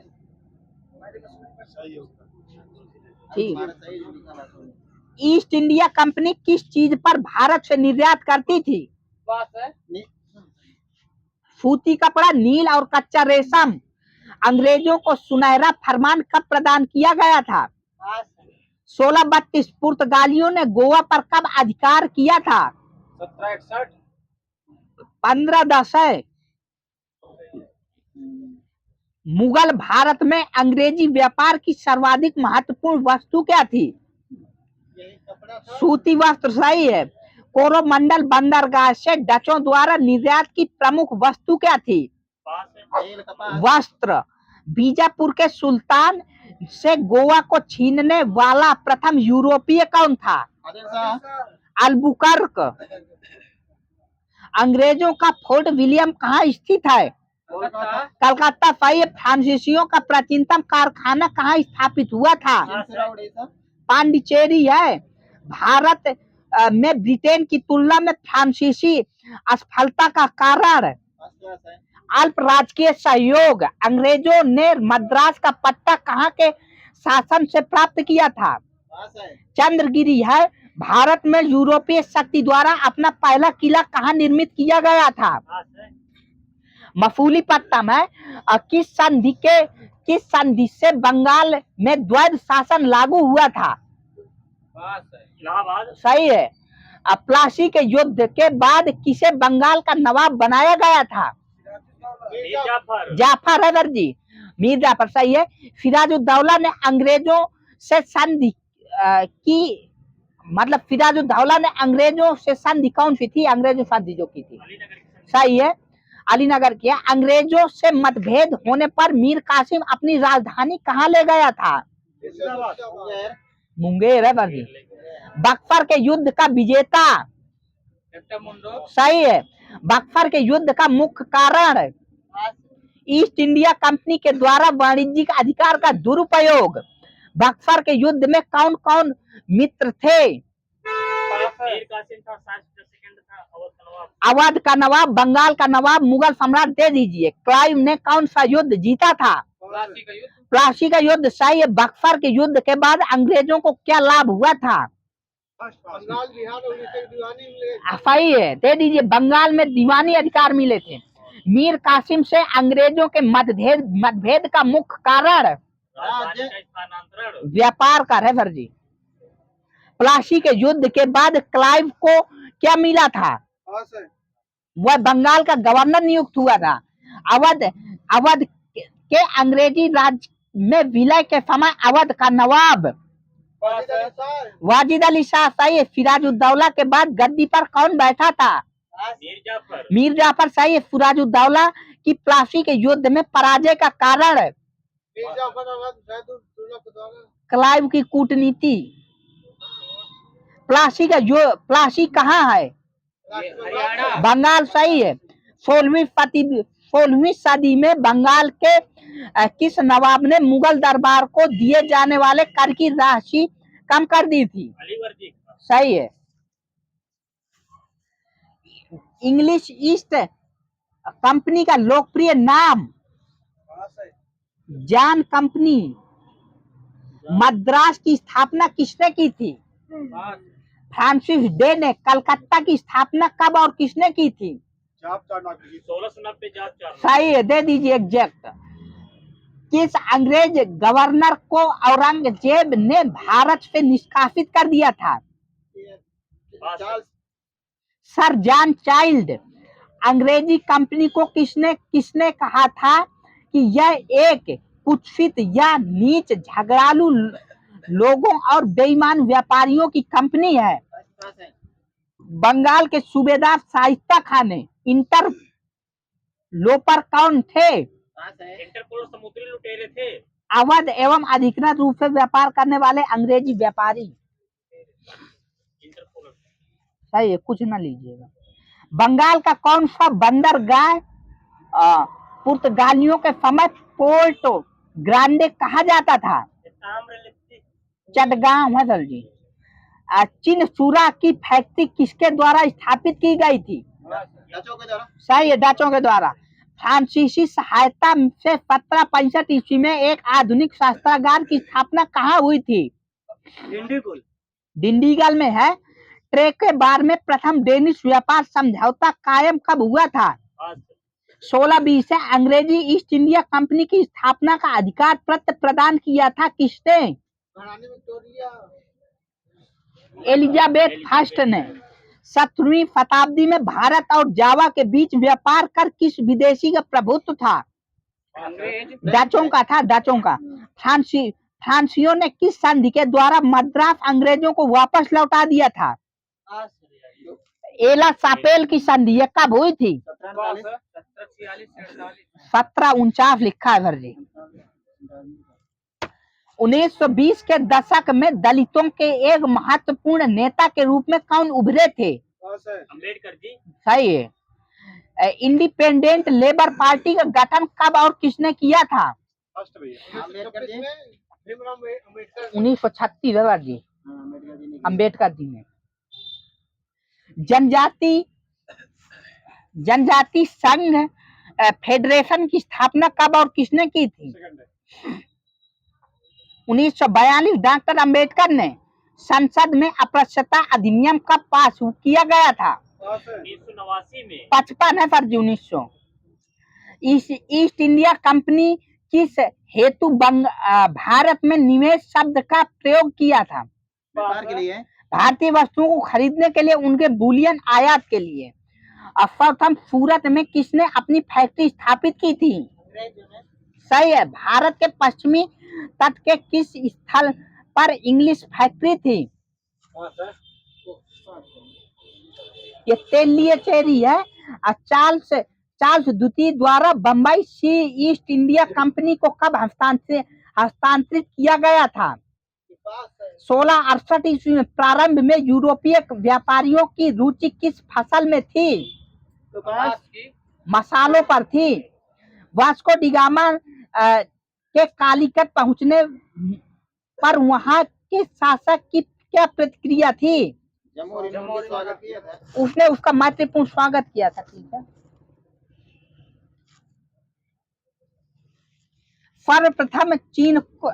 ठीक। ईस्ट इंडिया कंपनी किस चीज पर भारत से निर्यात करती थी? सूती कपड़ा, नील और कच्चा रेशम। अंग्रेजों को सुनहरा फरमान कब प्रदान किया गया था? 1632। पुर्तगालियों ने गोवा पर कब अधिकार किया था? 1761। 1510 है। मुगल भारत में अंग्रेजी व्यापार की सर्वाधिक महत्वपूर्ण वस्तु क्या थी? सूती वस्त्र सही है। कोरोमंडल बंदरगाह से डचों द्वारा निर्यात की प्रमुख वस्तु क्या थी? वस्त्र। बीजापुर के सुल्तान से गोवा को छीनने वाला प्रथम यूरोपीय कौन था? अल्बुकर्क। अंग्रेजों का फोर्ट विलियम कहाँ स्थित है? कलकत्ता सही है। फ्रांसीसियों का प्राचीनतम कारखाना कहाँ स्थापित हुआ था? पांडिचेरी है। भारत में ब्रिटेन की तुलना में फ्रांसीसी असफलता का कारण? अल्प राजकीय सहयोग। अंग्रेजों ने मद्रास का पट्टा कहाँ के शासन से प्राप्त किया था? चंद्रगिरी है। भारत में यूरोपीय शक्ति द्वारा अपना पहला किला कहाँ निर्मित किया गया था? मसूलीपट्टनम है। किस संधि से बंगाल में द्वैध शासन लागू हुआ था? सही है। प्लासी के युद्ध के बाद किसे बंगाल का नवाब बनाया गया था? जाफर हैदर जी। मीर जाफर सही है। सिराजुद्दौला ने अंग्रेजों से संधि की, मतलब सिराजुद्दौला ने अंग्रेजों से संधि कौन सी थी? अंग्रेजों संधि जो की थी सही है, अलीनगर किया। अंग्रेजों से मतभेद होने पर मीर कासिम अपनी राजधानी कहाँ ले गया था? मुंगेर है वर्जी। बक्सर के युद्ध का विजेता, सही है। बक्सर के युद्ध का मुख्य कारण ईस्ट इंडिया कंपनी के द्वारा वाणिज्यिक अधिकार का दुरुपयोग। बक्सर के युद्ध में कौन कौन मित्र थे? मीर कासिम था, सेकंड था अवध का नवाब। अवध का नवाब, बंगाल का नवाब, मुगल सम्राट दे दीजिए। क्लाइव ने कौन सा युद्ध जीता था? प्लासी का युद्ध। प्लासी का युद्ध, सही है। बक्सर के युद्ध के बाद अंग्रेजों को क्या लाभ हुआ था? बंगाल बिहार और उड़ीसा की दीवानी मिले। सही है, दे दीजिए। बंगाल में दीवानी अधिकार मिले थे। मीर कासिम से अंग्रेजों के मतभेद का मुख्य कारण राजधानी का स्थानांतरण। व्यापार का है जी। प्लासी के युद्ध के बाद क्लाइव को क्या मिला था? वह बंगाल का गवर्नर नियुक्त हुआ था। अवध के अंग्रेजी राज में विलय के समय अवध का नवाब वाजिद अली शाह, सही है। सिराजुद्दौला के बाद गद्दी पर कौन बैठा था? मीर जाफर, सही है। सिराजुद्दौला की प्लासी के युद्ध में पराजय का कारण क्लाइव की कूटनीति। प्लासी कहाँ है? हरियाणा। बंगाल, सही है। 16वीं सदी में बंगाल के किस नवाब ने मुगल दरबार को दिए जाने वाले कर की राशि कम कर दी थी? अलीवर्दी जी। सही है। इंग्लिश ईस्ट कंपनी का लोकप्रिय नाम जान कंपनी। मद्रास की स्थापना किसने की थी? फ्रांसिस डे ने। कलकत्ता की स्थापना कब और किसने की थी? 1690। सही है, दे दीजिए एग्जैक्ट। किस अंग्रेज गवर्नर को औरंगजेब ने भारत से निष्कासित कर दिया था? Sir John child. अंग्रेजी कंपनी को किसने कहा था कि यह एक कुत्सित या नीच झगड़ालू लोगों और बेईमान व्यापारियों की कंपनी है? बंगाल के सूबेदार शाइस्ता खान ने। इंटरलोपर कौन थे? इंटरपोल समुद्री लुटेरे थे। अवैध एवं अधिकृत रूप से व्यापार करने वाले अंग्रेजी व्यापारी। सही है, कुछ ना लीजिएगा। बंगाल का कौन सा बंदरगाह पुर्तगालियों के समय पोर्टो ग्रांडे कहा जाता था? चटगांव है सर जी। चिनसूरा की फैक्ट्री किसके द्वारा स्थापित की गई थी? सही है, डचों के द्वारा। फ्रांसीसी सहायता से 1765 ईस्वी में एक आधुनिक शस्त्रागार की स्थापना कहाँ हुई थी? डिंडीगल में है। ट्रेक के बार में प्रथम डेनिश व्यापार समझौता कायम कब हुआ था? 1620 से अंग्रेजी ईस्ट इंडिया कंपनी की स्थापना का अधिकार पत्र प्रदान किया था किसने? एलिजाबेथ फर्स्ट ने। 17वीं शताब्दी में भारत और जावा के बीच व्यापार कर किस विदेशी का प्रभुत्व था? डचों का था, डचों का। फ्रांसीसियों ने किस संधि के द्वारा मद्रास अंग्रेजों को वापस लौटा दिया था? एला सापेल की संधि। ये कब हुई थी? 1749 लिखा है सर जी। 1920 के दशक में दलितों के एक महत्वपूर्ण नेता के रूप में कौन उभरे थे? अम्बेडकर जी। सही है। इंडिपेंडेंट लेबर पार्टी का गठन कब और किसने किया था? 1936 जी, अम्बेडकर जी ने। जनजाति संघ फेडरेशन की स्थापना कब और किसने की थी? 1942 डॉक्टर अंबेडकर ने। संसद में अस्पृश्यता अधिनियम कब पास किया गया था? 1989 में। 55 है सर जी, 1900। ईस्ट इंडिया कंपनी किस हेतु भारत में निवेश शब्द का प्रयोग किया था? व्यापार के लिए। भारतीय वस्तुओं को खरीदने के लिए, उनके बुलियन आयात के लिए। प्रथम सूरत में किसने अपनी फैक्ट्री स्थापित की थी? सही है। भारत के पश्चिमी तट के किस स्थल पर इंग्लिश फैक्ट्री थी? ये तेलियचेरी है। चार्ल्स द्वितीय द्वारा बम्बई सी ईस्ट इंडिया कंपनी को कब हस्तांतरित किया गया था। पास है 1668 ईस्वी में प्रारंभ में यूरोपीय व्यापारियों की रुचि किस फसल में थी? कपास की मसालों पर थी। वास्को डी गामा के कालीकट पहुंचने पर वहां के शासक की क्या प्रतिक्रिया थी? जमहूरी स्वागत किया था। उसने उसका मैत्रीपूर्ण स्वागत किया था। ठीक है। सर्वप्रथम चीन को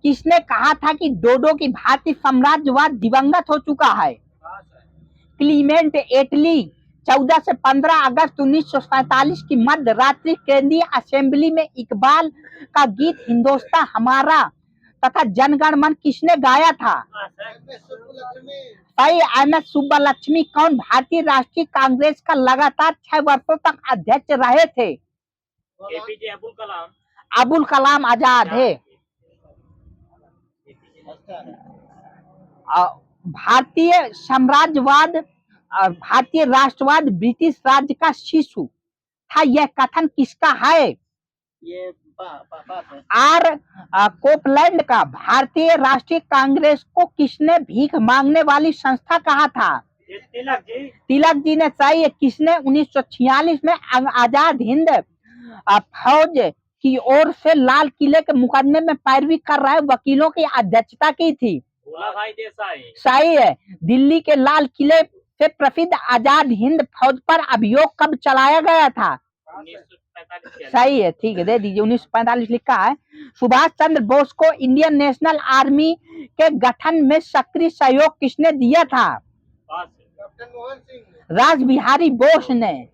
किसने कहा था कि डोडो की भारतीय साम्राज्यवाद दिवंगत हो चुका है? क्लीमेंट एटली 14 से 15 अगस्त 1947 की मध्य रात्रि केंद्रीय असेंबली में इकबाल का गीत हिंदुस्तान हमारा तथा जनगण मन किसने गाया था? भाई एमएस सुब्बलक्ष्मी कौन भारतीय राष्ट्रीय कांग्रेस का लगातार 6 वर्षों तक अध्यक्ष रहे थे? एपीजे अब्दुल कलाम। अबुल कलाम आजाद है। भारतीय साम्राज्यवाद और भारतीय राष्ट्रवाद ब्रिटिश राज्य का शिशु था, यह कथन किसका है? ये पास है आर कोपलैंड का। भारतीय राष्ट्रीय कांग्रेस को किसने भीख मांगने वाली संस्था कहा था? तिलक जी। तिलक जी ने। सही है। किसने 1946 में आजाद हिंद फौज की ओर से लाल किले के मुकदमे में पैरवी कर रहे वकीलों की अध्यक्षता की थी? भोला भाई देसाई। सही है। दिल्ली के लाल किले से प्रसिद्ध आजाद हिंद फौज पर अभियोग कब चलाया गया था? 1945। सही है। ठीक है, दे दीजिए। 1945 लिखा है। सुभाष चंद्र बोस को इंडियन नेशनल आर्मी के गठन में सक्रिय सहयोग किसने दिया था? कैप्टन मोहन सिंह। राज बिहारी बोस ने।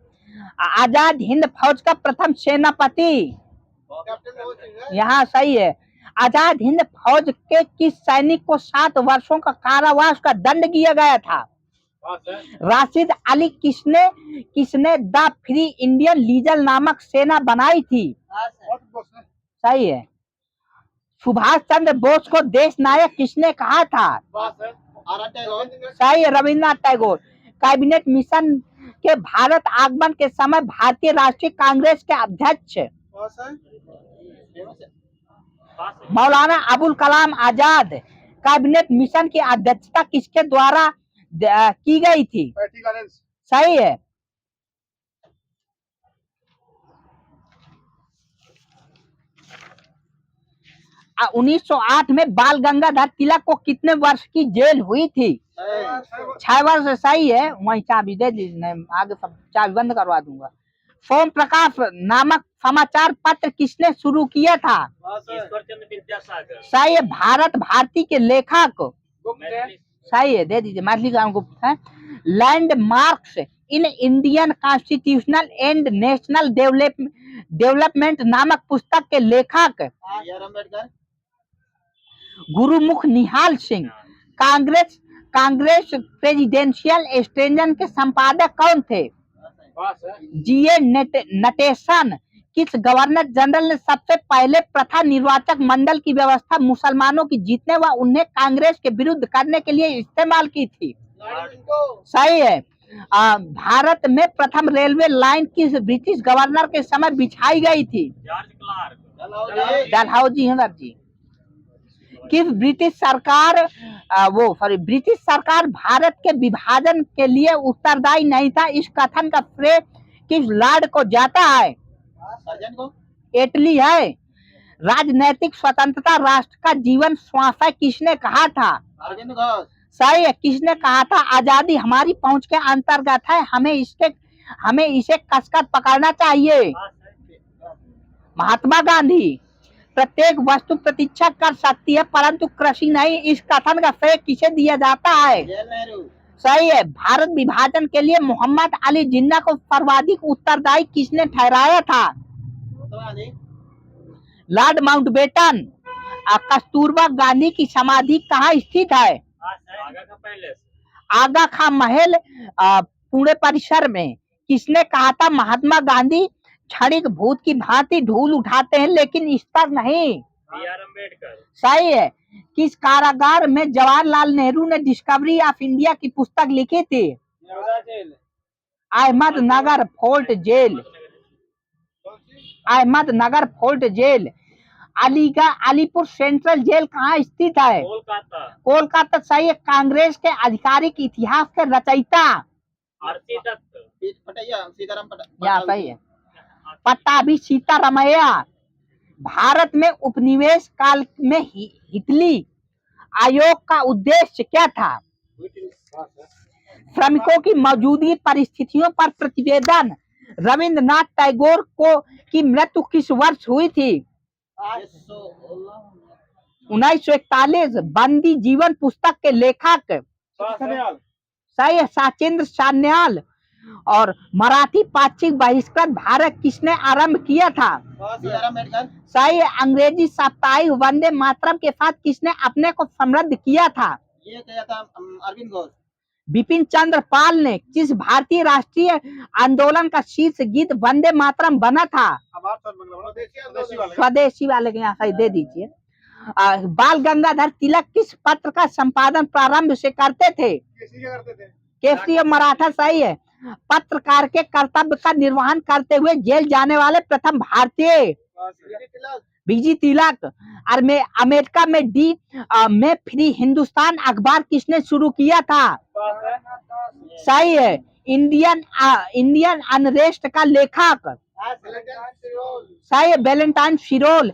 आजाद हिंद फौज का प्रथम सेनापति? कैप्टन मोहन सिंह है। यहाँ सही है। आजाद हिंद फौज के किस सैनिक को 7 वर्षों का कारावास का दंड दिया गया था? राशिद अली। किसने द फ्री इंडियन लीजल नामक सेना बनाई थी? सही है। सुभाष चंद्र बोस को देश नायक किसने कहा था? सही है, रविन्द्रनाथ टैगोर। कैबिनेट मिशन के भारत आगमन के समय भारतीय राष्ट्रीय कांग्रेस के अध्यक्ष मौलाना अबुल कलाम आजाद। कैबिनेट मिशन की अध्यक्षता किसके द्वारा की गई थी? सही है। आ 1908 में बाल गंगाधर तिलक को कितने वर्ष की जेल हुई थी? 6 वर्ष। सही है। वही चाबी दे दीजिए, आगे सब चाबी बंद करवा दूंगा। सोम प्रकाश नामक समाचार पत्र किसने शुरू किया था? ईश्वरचंद्र विद्यासागर। सही है। भारत भारती के लेखक? मैथिली। सही है, दे दीजिए। मैथिली गुप्त है। Landmarks in Indian constitutional and national development नामक पुस्तक के लेखक? गुरुमुख निहाल सिंह। कांग्रेस प्रेसिडेंशियल स्टेशन के संपादक कौन थे? जीए नटेशन। किस गवर्नर जनरल ने सबसे पहले प्रथा निर्वाचक मंडल की व्यवस्था मुसलमानों की जीतने व उन्हें कांग्रेस के विरुद्ध करने के लिए इस्तेमाल की थी? सही है। भारत में प्रथम रेलवे लाइन किस ब्रिटिश गवर्नर के समय बिछाई गई थी? George Clarke. Dalhousie Hemant ji. किस ब्रिटिश सरकार भारत के विभाजन के लिए उत्तरदायी नहीं था? इस कथन का श्रेय किस लॉर्ड को जाता है? एटली है। राजनैतिक स्वतंत्रता राष्ट्र का जीवन श्वास है किसने कहा था? सही है। किसने कहा था आजादी हमारी पहुंच के अंतर्गत है, हमें इसे कसकर पकड़ना चाहिए? महात्मा गांधी। प्रत्येक वस्तु प्रतीक्षा कर सकती है परंतु कृषि नहीं, इस कथन का श्रेय किसे दिया जाता है? सही है। भारत विभाजन के लिए मोहम्मद अली जिन्ना को सर्वाधिक उत्तरदायी किसने ठहराया था? Lord Mountbatten. कस्तूरबा गांधी की समाधि कहाँ स्थित है? आगा खां महल पुणे परिसर में। किसने कहा था महात्मा गांधी क्षणिक भूत की भांति धूल उठाते हैं लेकिन स्तर नहीं? B.R. अम्बेडकर। सही है। किस कारागार में जवाहरलाल नेहरू ने डिस्कवरी ऑफ इंडिया की पुस्तक लिखी थी? अहमदनगर फोर्ट जेल, कौन सी? Ahmednagar fort jail, Alipur central jail कहाँ स्थित है? कोलकाता। कोलकाता। सही है। कांग्रेस के आधिकारिक इतिहास के रचयिता? आरती दत्त। या सही है। पट्टाभी सीतारामैया। भारत में उपनिवेश काल में हितली आयोग का उद्देश्य क्या था? श्रमिकों की मौजूदा परिस्थितियों पर प्रतिवेदन। रविंद्रनाथ टैगोर की मृत्यु किस वर्ष हुई थी? 1941। बंदी जीवन पुस्तक के लेखक? सही है, साचेंद्र सान्याल। और मराठी पाक्षिक बहिष्कृत भारत किसने आरंभ किया था? सही है। अंग्रेजी साप्ताहिक वंदे मातरम के साथ किसने अपने को समृद्ध किया था? ये किया था अरविंद घोष। बिपिन चंद्र पाल ने किस भारतीय राष्ट्रीय आंदोलन का शीर्ष गीत वंदे मातरम बना था? स्वदेशी वाले के यहाँ सही दे दीजिए। बाल गंगाधर तिलक किस पत्र का संपादन प्रारंभ से करते थे? केसरी मराठा। सही है। पत्रकार के कर्तव्य का निर्वहन करते हुए जेल जाने वाले प्रथम भारतीय? बीजी तिलक। और में अमेरिका में फ्री हिंदुस्तान अखबार किसने शुरू किया था? सही है। इंडियन अनरेस्ट का लेखक? सही है, वैलेंटाइन फिरोल।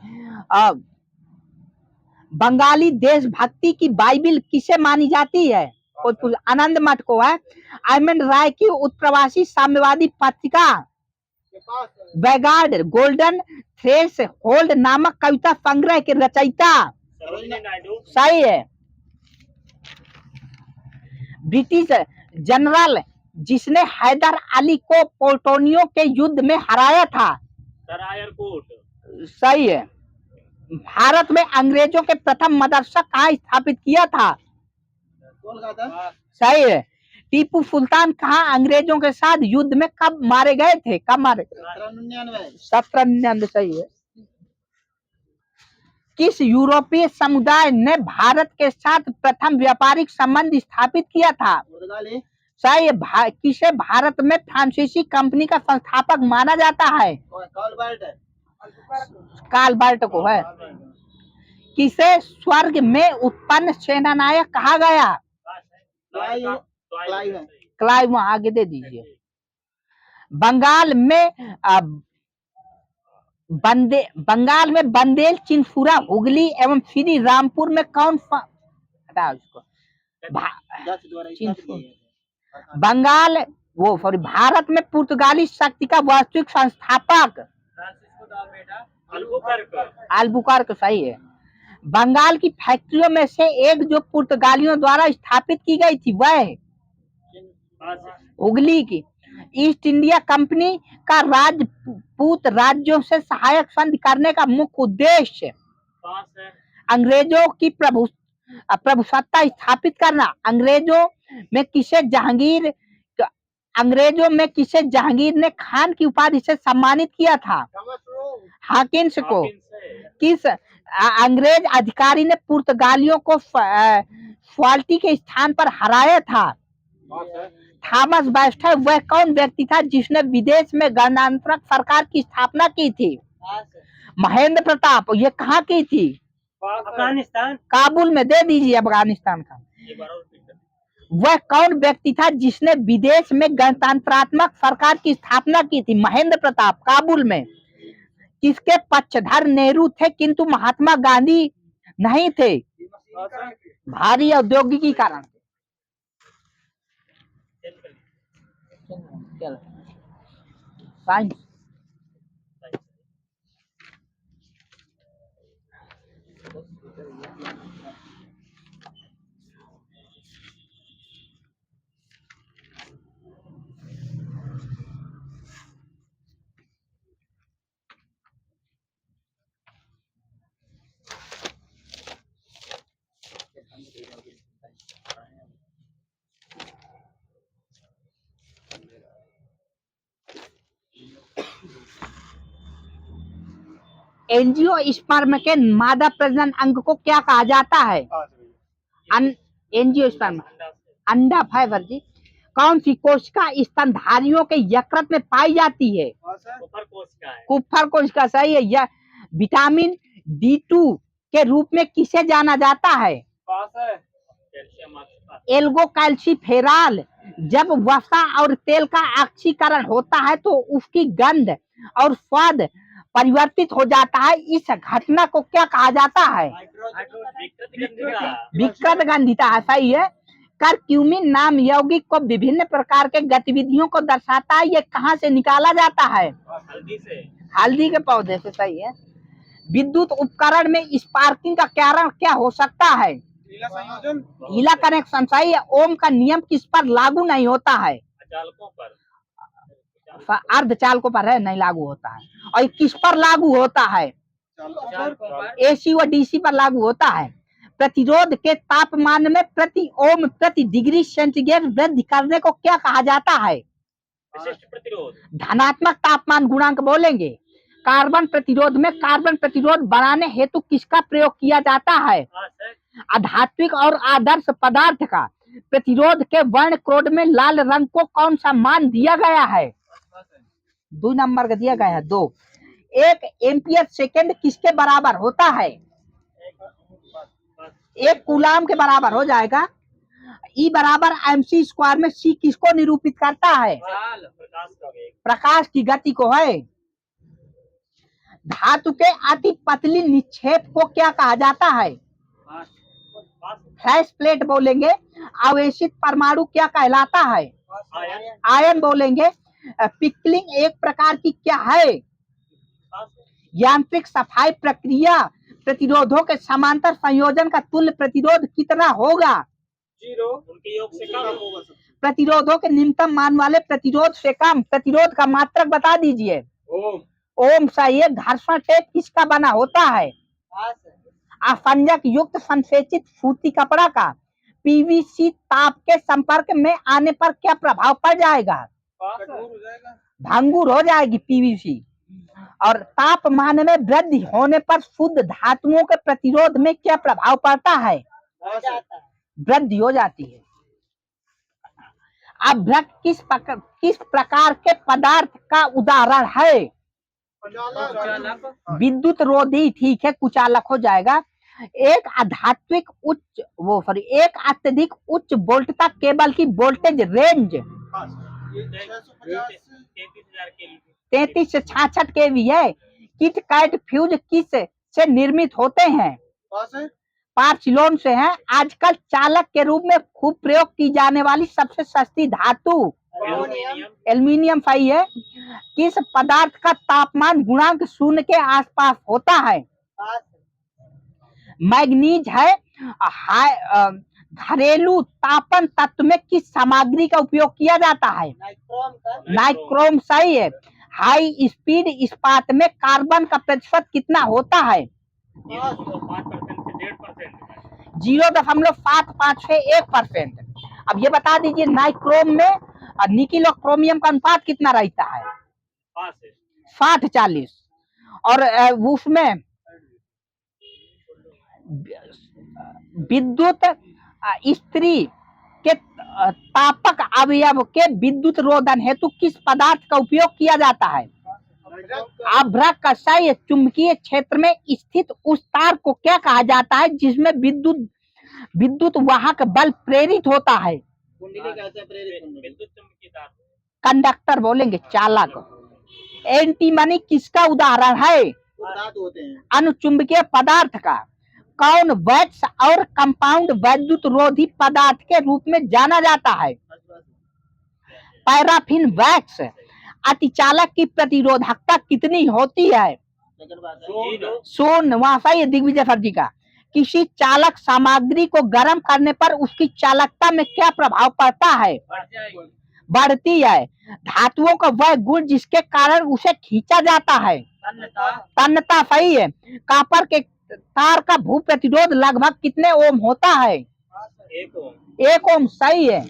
बंगाली देशभक्ति की बाइबिल किसे मानी जाती है? आनंद मठ को है। अरविंद राय की उत्प्रवासी साम्यवादी पत्रिका? वैगार्ड। गोल्डन थ्रेड्स होल्ड नामक कविता संग्रह के रचयिता? सरोजिनी नायडू। सही है। ब्रिटिश जनरल जिसने हैदर अली को पोर्टोनियो के युद्ध में हराया था? सरायरकोट। सही है। भारत में अंग्रेजों के प्रथम मदरसा कहाँ स्थापित किया था? कोलकाता। सही है। टीपू सुल्तान कहाँ अंग्रेजों के साथ युद्ध में कब मारे गए थे? कब मारे? 1799। सही है। किस यूरोपीय समुदाय ने भारत के साथ प्रथम व्यापारिक संबंध स्थापित किया था? सही है। किसे भारत में फ्रांसीसी कंपनी का संस्थापक माना जाता है? काल्बर्ट को है। किसे स्वर्ग में उत्पन्न सेनानायक कहा गया? क्लाइव। आगे दे दीजिए। बंगाल में बंदेल, चिंसुरा, हुगली एवं श्री रामपुर में कौन भारत में पुर्तगाली शक्ति का वास्तविक संस्थापक? अल्बुकर्क। सही है। बंगाल की फैक्ट्रियों में से एक जो पुर्तगालियों द्वारा स्थापित की गई थी वह? हुगली की। ईस्ट इंडिया कंपनी का राजपूत राज्यों से सहायक संधि करने का मुख्य उद्देश्य? अंग्रेजों की प्रभुसत्ता स्थापित करना। अंग्रेजों में किसे जहांगीर ने खान की उपाधि से सम्मानित किया था? हाकिंस को। किस अंग्रेज अधिकारी ने पुर्तगालियों को स्वाल्टी के स्थान पर हराया था? थॉमस बैस्टर। वह कौन व्यक्ति था जिसने विदेश में गणतंत्र सरकार की स्थापना की थी? महेंद्र प्रताप। ये कहाँ की थी? अफगानिस्तान। काबुल में। दे दीजिए अफगानिस्तान का। वह कौन व्यक्ति था जिसने विदेश में गणतंत्रात्मक सरकार की स्थापना की थी? महेंद्र प्रताप। काबुल में। किसके पक्षधर नेहरू थे किंतु महात्मा गांधी नहीं थे? भारी औद्योगिकीकरण। साइंस। एंजियोस्पर्म के मादा प्रजनन अंग को क्या कहा जाता है? एंजियोस्पर्म। अंडा फाइबर जी। कौन सी कोशिका स्तनधारियों के यकृत में पाई जाती है? ऊपर कोशिका है। कुप्फर कोशिका सही है। यह विटामिन D2 के रूप में किसे जाना जाता है? कैल्शियम ऑक्सीफॉस्फेट। एल्गोकैल्सीफेरॉल जब वसा और तेल का ऑक्सीकरण होता है तो उसकी गंध और स्वाद परिवर्तित हो जाता है। इस घटना को क्या कहा जाता है? विकृत गंधिका। विकृत गंधिता है सही है। करक्यूमिन नाम यौगिक को विभिन्न प्रकार के गतिविधियों को दर्शाता है। ये कहाँ से निकाला जाता है? हल्दी से। हल्दी के पौधे से सही है। विद्युत उपकरण में स्पार्किंग का कारण क्या हो सकता है? ढीला कनेक्शन सही है। ओम का नियम किस पर लागू नहीं होता है? चालकों पर। अर्धचालकों पर है नहीं लागू होता है। और ये किस पर लागू होता है? AC व DC पर लागू होता है। प्रतिरोध के तापमान में प्रति ओम प्रति डिग्री सेंटीग्रेड वृद्धि करने को क्या कहा जाता है? विशिष्ट प्रतिरोध। धनात्मक तापमान गुणांक बोलेंगे। कार्बन प्रतिरोध में कार्बन प्रतिरोध बढ़ाने हेतु किसका प्रयोग किया जाता है? अधात्विक और आदर्श पदार्थ का प्रतिरोध के वर्ण कोड में लाल रंग को कौन सा मान दिया गया है? 2 नंबर का दिया गया है 2। 1 एम्पियर सेकेंड किसके बराबर होता है? 1 कूलाम के बराबर हो जाएगा। E बराबर mc स्क्वायर में C किसको निरूपित करता है? प्रकाश की गति को है। धातु के अति पतली निक्षेप को क्या कहा जाता है? फ्लैश प्लेट बोलेंगे। आवेशित परमाणु क्या कहलाता है? आयन बोलेंगे। पिकलिंग एक प्रकार की क्या है? यांत्रिक सफाई प्रक्रिया प्रतिरोधों के समांतर संयोजन का तुल्य प्रतिरोध कितना होगा? 0। उनके योग से कम होगा। प्रतिरोधों के न्यूनतम मान वाले प्रतिरोध से कम। प्रतिरोध का मात्रक बता दीजिए। ओम सही है। घर्षण टेप किसका बना होता है? आसंजक युक्त संसेचित सूती कपड़ा का PVC ताप के संपर्क में आने पर क्या प्रभाव पड़ जाएगा? भंगुर हो जाएगी PVC। और तापमान में वृद्धि होने पर शुद्ध धातुओं के प्रतिरोध में क्या प्रभाव पड़ता है? वृद्धि हो जाती है। अभ्रक किस प्रकार के पदार्थ का उदाहरण है? विद्युत रोधी ठीक है। कुचालक हो जाएगा। एक अत्यधिक उच्च वोल्टता केबल की वोल्टेज रेंज 33 से 66 kV है। किट कैट फ्यूज किस से निर्मित होते हैं? पार्सिलोन से है। आजकल चालक के रूप में खूब प्रयोग की जाने वाली सबसे सस्ती धातु एल्यूमिनियम सही है। किस पदार्थ का तापमान गुणांक 0 के आसपास होता है? मैग्नीज है। घरेलू तापन तत्व में किस सामग्री का उपयोग किया जाता है? नाइक्रोम सही है। हाई स्पीड इस्पात में कार्बन का प्रतिशत कितना होता है? 0.75 से 1%। अब ये बता दीजिए नाइक्रोम में निकिल और क्रोमियम का अनुपात कितना रहता है? 60-40। और उसमें विद्युत स्त्री के तापक अवयव के विद्युत रोधन हेतु किस पदार्थ का उपयोग किया जाता है? अभ्रक का सही। चुंबकीय क्षेत्र में स्थित उस तार को क्या कहा जाता है जिसमें विद्युत वाहक बल प्रेरित होता है? कंडक्टर बोलेंगे। चालक। एंटीमनी किसका उदाहरण है? अनुचुंबकीय पदार्थ का। कौन वैक्स और कंपाउंड वैद्युत रोधी पदार्थ के रूप में जाना जाता है? Paraffin wax. अतिचालक की प्रतिरोधकता कितनी होती है? 0। वहां सही है दिग्विजय सर जी का। किसी चालक सामग्री को गर्म करने पर उसकी चालकता में क्या प्रभाव पड़ता है? बढ़ती है। धातुओं का वह गुण जिसके कारण उसे खींचा जाता है? तन्यता सही है। कॉपर के तार का भू प्रतिरोध लगभग कितने ओम होता है? 1 ओम सही है।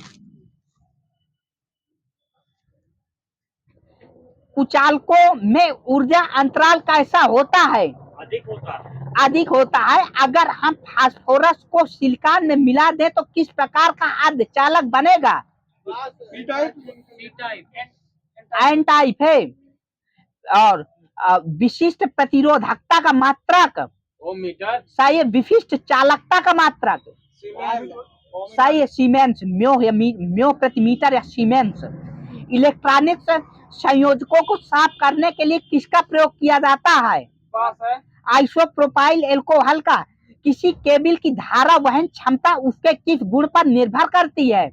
कुचालकों में ऊर्जा अंतराल कैसा होता है? अधिक होता है। अगर हम फास्फोरस को सिलिकॉन में मिला दें तो किस प्रकार का अर्धचालक बनेगा? P type C type. N type है। और विशिष्ट प्रतिरोधकता का मात्रक, Ohmmeter. सही है। विशिष्ट चालकता का मात्रक, सही है। सीमेंस, म्यो या म्यो प्रति मीटर या सीमेंस। इलेक्ट्रॉनिक्स संयोजकों को साफ करने के लिए किसका प्रयोग किया जाता है? पास है। आइसोप्रोपाइल एल्कोहल का किसी केबिल की धारा वहन क्षमता उसके किस गुण पर निर्भर करती है?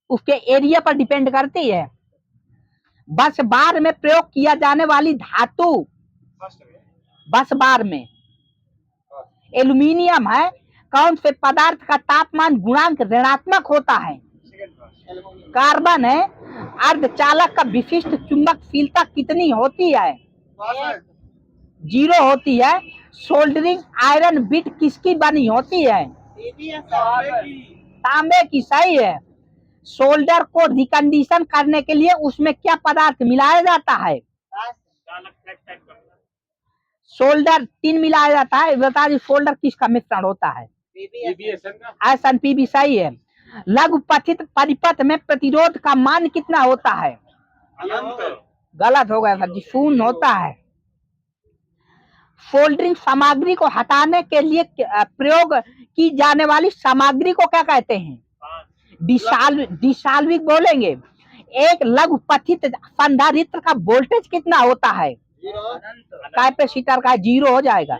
उसके एरिया पर डिपेंड करती है। बस बार में प्रयोग किया जाने वाली धातु, बस बार में एल्यूमिनियम है। कौन से पदार्थ का तापमान गुणांक ऋणात्मक होता है? कार्बन है। अर्धचालक का विशिष्ट चुंबकशीलता कितनी होती है? 0 होती है। सोल्डरिंग आयरन बिट किसकी बनी होती है? तांबे की, सही है। सोल्डर को रिकंडीशन करने के लिए उसमें क्या पदार्थ मिलाया जाता है? सोल्डर टिन मिलाया जाता है। बता दी सोल्डर किसका मिश्रण होता है? SnPb, सही है। लघु पथित परिपथ में प्रतिरोध का मान कितना होता है? गलत हो गया सर जी, 0 होता है। सोल्डरिंग सामग्री को हटाने के लिए प्रयोग की जाने वाली सामग्री को क्या कहते हैं? डिसॉल्विंग बोलेंगे। एक लघु पथित संधारित्र का वोल्टेज कितना होता है? कैपेसिटर का 0 हो जाएगा।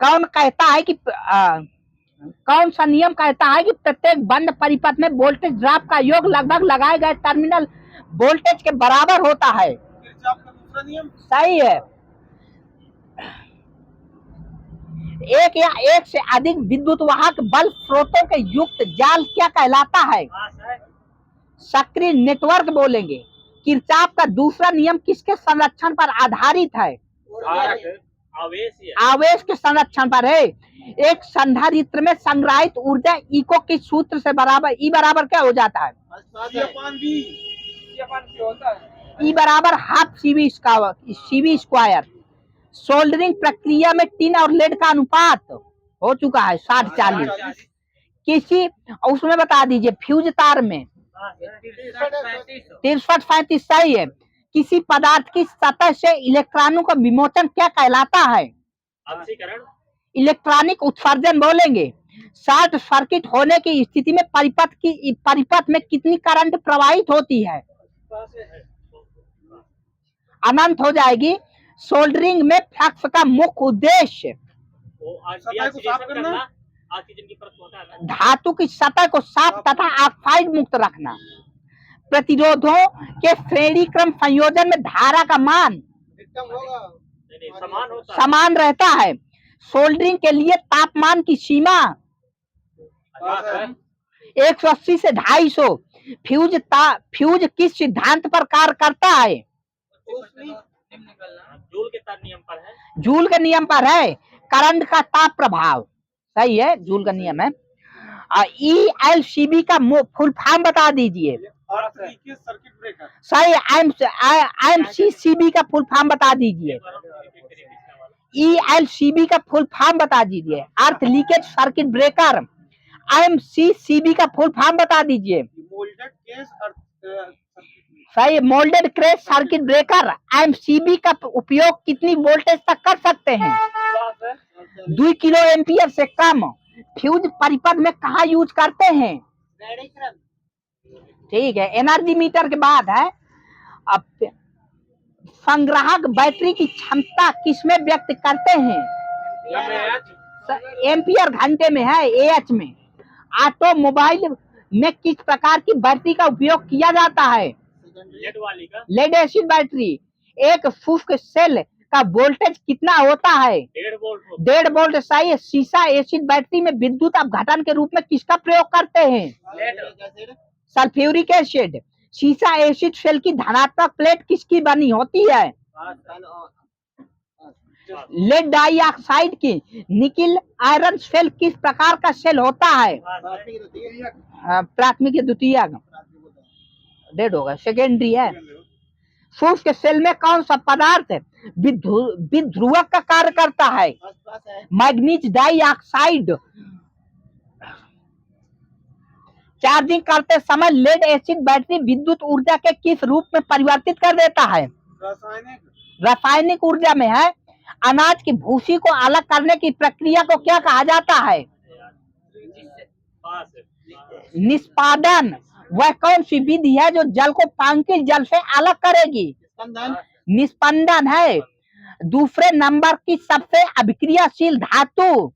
कौन कहता है कि कौन सा नियम कहता है कि प्रत्येक बंद परिपथ में वोल्टेज ड्रॉप का योग लगभग लगाए गए टर्मिनल वोल्टेज के बराबर होता है? सही है। एक या एक से अधिक विद्युत वाहक बल स्रोतों के युक्त जाल क्या कहलाता है? सक्रिय नेटवर्क बोलेंगे। किरचॉफ का दूसरा नियम किसके संरक्षण पर आधारित है? आवेश के संरक्षण पर है। एक संधारित्र में संग्रहित ऊर्जा इको के सूत्र से बराबर, ई बराबर क्या हो जाता है? ई बराबर हाफ CV स्क्वायर। सोल्डरिंग प्रक्रिया में टिन और लेड का अनुपात हो चुका है 60-40। किसी उसमें बता दीजिए फ्यूज तार में 63-35, सही है। किसी पदार्थ की सतह से इलेक्ट्रॉनों का विमोचन क्या कहलाता है? इलेक्ट्रॉनिक उत्सर्जन बोलेंगे। शॉर्ट सर्किट होने की स्थिति में परिपथ में कितनी करंट प्रवाहित होती है? अनंत हो जाएगी। सोल्डरिंग में फ्लक्स का मुख्य उद्देश्य धातु की सतह को साफ तथा ऑक्साइड मुक्त रखना। प्रतिरोधों के श्रेणी क्रम संयोजन में धारा का मान समान रहता है। सोल्डरिंग के लिए तापमान की सीमा 180 से 250। फ्यूज किस सिद्धांत पर कार्य करता है? जूल के नियम पर है। करंट का ताप प्रभाव, सही है, जूल का नियम है। ELCB का फुल फॉर्म बता दीजिए। सही। IMCCB का फुल फॉर्म बता दीजिए। ELCB का फुल फॉर्म बता दीजिए। Earth leakage circuit breaker. IMCCB का फुल फॉर्म बता दीजिए। सही। Moulded case circuit breaker. IMCB का उपयोग कितनी वोल्टेज तक कर सकते हैं? 2 किलो एम्पियर से कम। फ्यूज परिपथ में कहाँ यूज करते हैं? ठीक है। एनर्जी मीटर के बाद है। अब संग्राहक बैटरी की क्षमता किसमें व्यक्त करते हैं? एम्पियर घंटे में है, AH में। ऑटोमोबाइल में किस प्रकार की बैटरी का उपयोग किया जाता है? Lead acid battery. एक शुष्क सेल का वोल्टेज कितना होता है? 1.5 वोल्ट, सही है। सीसा एसिड बैटरी में विद्युत अपघटन के रूप में किसका प्रयोग करते हैं? Sulphuric acid. सीसा एसिड सेल की धनात्मक प्लेट किसकी बनी होती है? लेड डाइऑक्साइड की। निकिल आयरन सेल किस प्रकार का सेल होता है? प्राथमिक या द्वितीयक? डेड होगा, सेकेंडरी है। शुष्क सेल में कौन सा पदार्थ विध्रुवक का कार्य करता है? Manganese dioxide. चार्जिंग करते समय लेड एसिड बैटरी विद्युत ऊर्जा के किस रूप में परिवर्तित कर देता है? रासायनिक रासायनिक ऊर्जा में है। अनाज की भूसी को अलग करने की प्रक्रिया को क्या कहा जाता है? पास है। निष्पादन। वह कौन सी विधि है जो जल को पानी जल से अलग करेगी? स्पंदन निष्पंदन है। दूसरे नंबर की सबसे अभिक्रियाशील धातु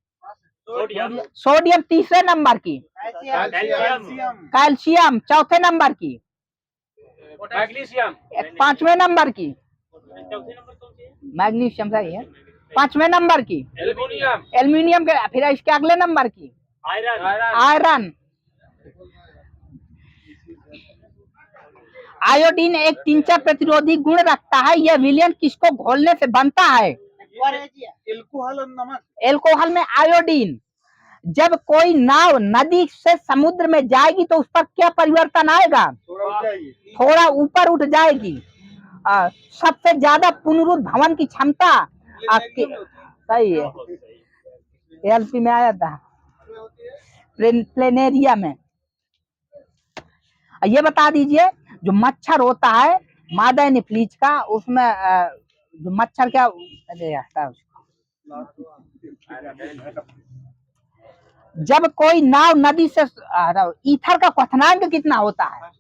सोडियम। सोडियम। तीसरे नंबर की कैल्शियम। कैल्शियम। चौथे नंबर की मैग्नीशियम। पांचवें नंबर की चौथे नंबर कौन सी है? मैग्नीशियम सही है। पांचवें नंबर की एल्युमिनियम। एल्यूमिनियम के। फिर इसके अगले नंबर की आयरन। आयरन। आयोडीन एक टिंचर प्रतिरोधी गुण रखता है। यह विलयन किसको घोलने से बनता है? एल्कोहल और नमक एल्कोहल में आयोडीन। जब कोई नाव नदी से समुद्र में जाएगी तो उस पर क्या परिवर्तन आएगा? थोड़ा ऊंचाई थोड़ा ऊपर उठ जाएगी। सबसे ज्यादा पुनरुद्ध भवन की क्षमता सही है। एलपी में आया था प्लेनेरिया में। ये बता दीजिए जो मच्छर होता है मादा निफलीज का, उसमें जो मच्छर क्या रहता है उसको, जब कोई नाव नदी से ईथर का क्वथनांक कितना होता है?